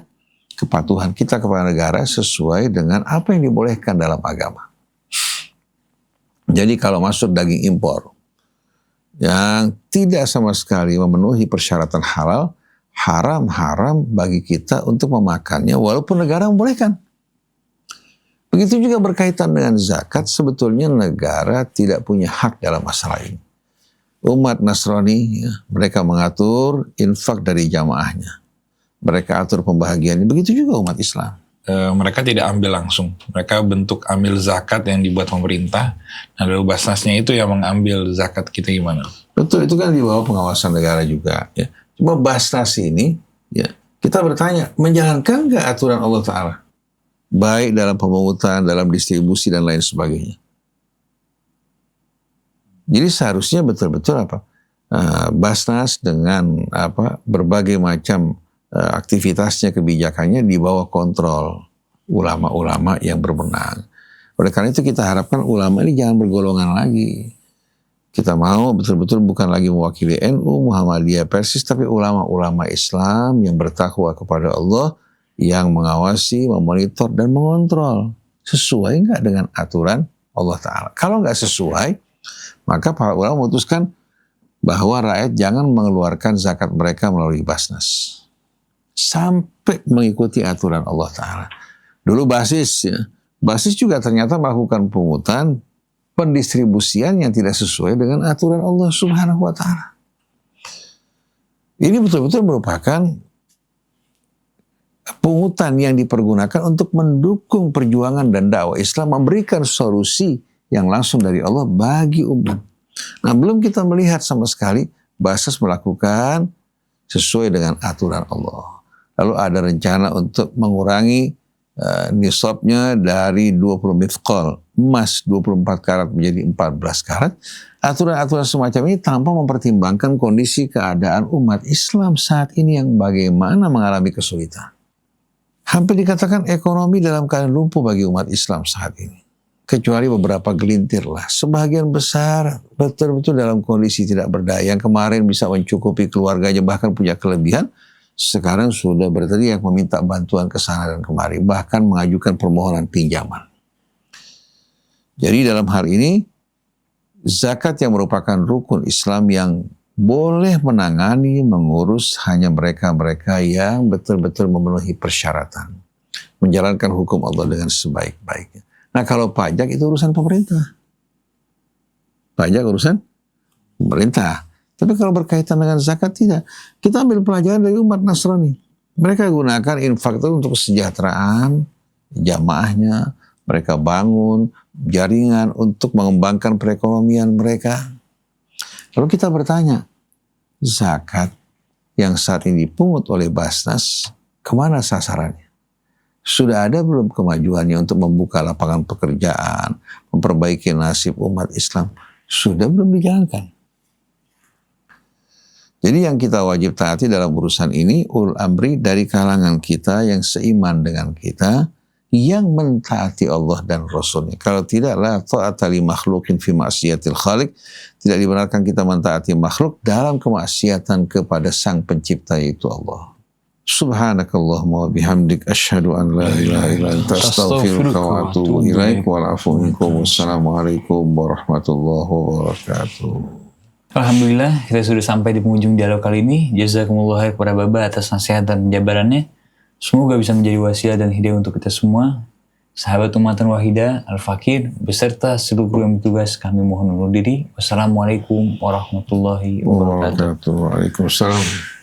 [SPEAKER 1] kepatuhan kita kepada negara sesuai dengan apa yang dibolehkan dalam agama. Jadi kalau masuk daging impor yang tidak sama sekali memenuhi persyaratan halal, haram bagi kita untuk memakannya walaupun negara membolehkan. Begitu juga berkaitan dengan zakat, sebetulnya negara tidak punya hak dalam masalah ini. Umat Nasrani, mereka mengatur infak dari jamaahnya. Mereka atur pembahagiannya. Begitu juga umat Islam.
[SPEAKER 4] Mereka tidak ambil langsung. Mereka bentuk ambil zakat yang dibuat pemerintah. Nah, lalu Basnasnya itu yang mengambil zakat kita gimana?
[SPEAKER 1] Betul, itu kan di bawah pengawasan negara juga. Ya. Cuma Basnas ini, ya, kita bertanya, menjalankan nggak aturan Allah Ta'ala? Baik dalam pemungutan, dalam distribusi, dan lain sebagainya. Jadi seharusnya betul-betul Basnas dengan berbagai macam aktivitasnya, kebijakannya di bawah kontrol ulama-ulama yang berwenang. Oleh karena itu kita harapkan ulama ini jangan bergolongan lagi. Kita mau betul-betul bukan lagi mewakili NU, Muhammadiyah, Persis, tapi ulama-ulama Islam yang bertakwa kepada Allah, yang mengawasi, memonitor, dan mengontrol. Sesuai nggak dengan aturan Allah Ta'ala? Kalau nggak sesuai, maka para ulama memutuskan bahwa rakyat jangan mengeluarkan zakat mereka melalui Basnas. Sampai mengikuti aturan Allah Ta'ala. Dulu Basis juga ternyata melakukan pungutan pendistribusian yang tidak sesuai dengan aturan Allah Subhanahu wa Ta'ala. Ini betul-betul merupakan pungutan yang dipergunakan untuk mendukung perjuangan dan dakwah Islam, memberikan solusi yang langsung dari Allah bagi umat. Nah, belum kita melihat sama sekali Basis melakukan sesuai dengan aturan Allah. Lalu ada rencana untuk mengurangi nisabnya dari 20 mithqal emas 24 karat menjadi 14 karat. Aturan-aturan semacam ini tanpa mempertimbangkan kondisi keadaan umat Islam saat ini yang bagaimana mengalami kesulitan. Hampir dikatakan ekonomi dalam keadaan lumpuh bagi umat Islam saat ini. Kecuali beberapa gelintir lah. Sebagian besar betul-betul dalam kondisi tidak berdaya. Yang kemarin bisa mencukupi keluarganya, bahkan punya kelebihan, sekarang sudah berteriak meminta bantuan ke sana dan kemari, bahkan mengajukan permohonan pinjaman. Jadi dalam hal ini, zakat yang merupakan rukun Islam yang boleh menangani, mengurus hanya mereka-mereka yang betul-betul memenuhi persyaratan, menjalankan hukum Allah dengan sebaik-baiknya. Nah, kalau pajak itu urusan pemerintah. Pajak urusan pemerintah. Tapi kalau berkaitan dengan zakat tidak. Kita ambil pelajaran dari umat Nasrani. Mereka gunakan infak itu untuk kesejahteraan jamaahnya. Mereka bangun jaringan untuk mengembangkan perekonomian mereka. Lalu kita bertanya, zakat yang saat ini dipungut oleh Basnas, kemana sasarannya? Sudah ada belum kemajuannya untuk membuka lapangan pekerjaan, memperbaiki nasib umat Islam? Sudah belum dijalankan? Jadi yang kita wajib taati dalam urusan ini, ulul amri dari kalangan kita yang seiman dengan kita, yang mentaati Allah dan Rasulnya. Kalau tidak, la ta'ata li makhlukin fi ma'siyatil khaliq. Tidak dibenarkan kita mentaati makhluk dalam kemaksiatan kepada sang pencipta, yaitu Allah. Subhanakallahumma wa bihamdik asyhadu an la ilaha illa anta astaghfiruka wa atubu ilaik wa afu minkum. Wassalamualaikum warahmatullahi wabarakatuh.
[SPEAKER 3] Alhamdulillah, kita sudah sampai di penghujung dialog kali ini. Jazakumullah khair kepada Baba atas nasihat dan penjabarannya. Semoga bisa menjadi wasiat dan hidayah untuk kita semua. Sahabat Ummatan Wahidah, Al-Fakir, beserta seluruh yang bertugas, kami mohon undur diri. Wassalamualaikum warahmatullahi wabarakatuh.
[SPEAKER 1] Waalaikumsalam.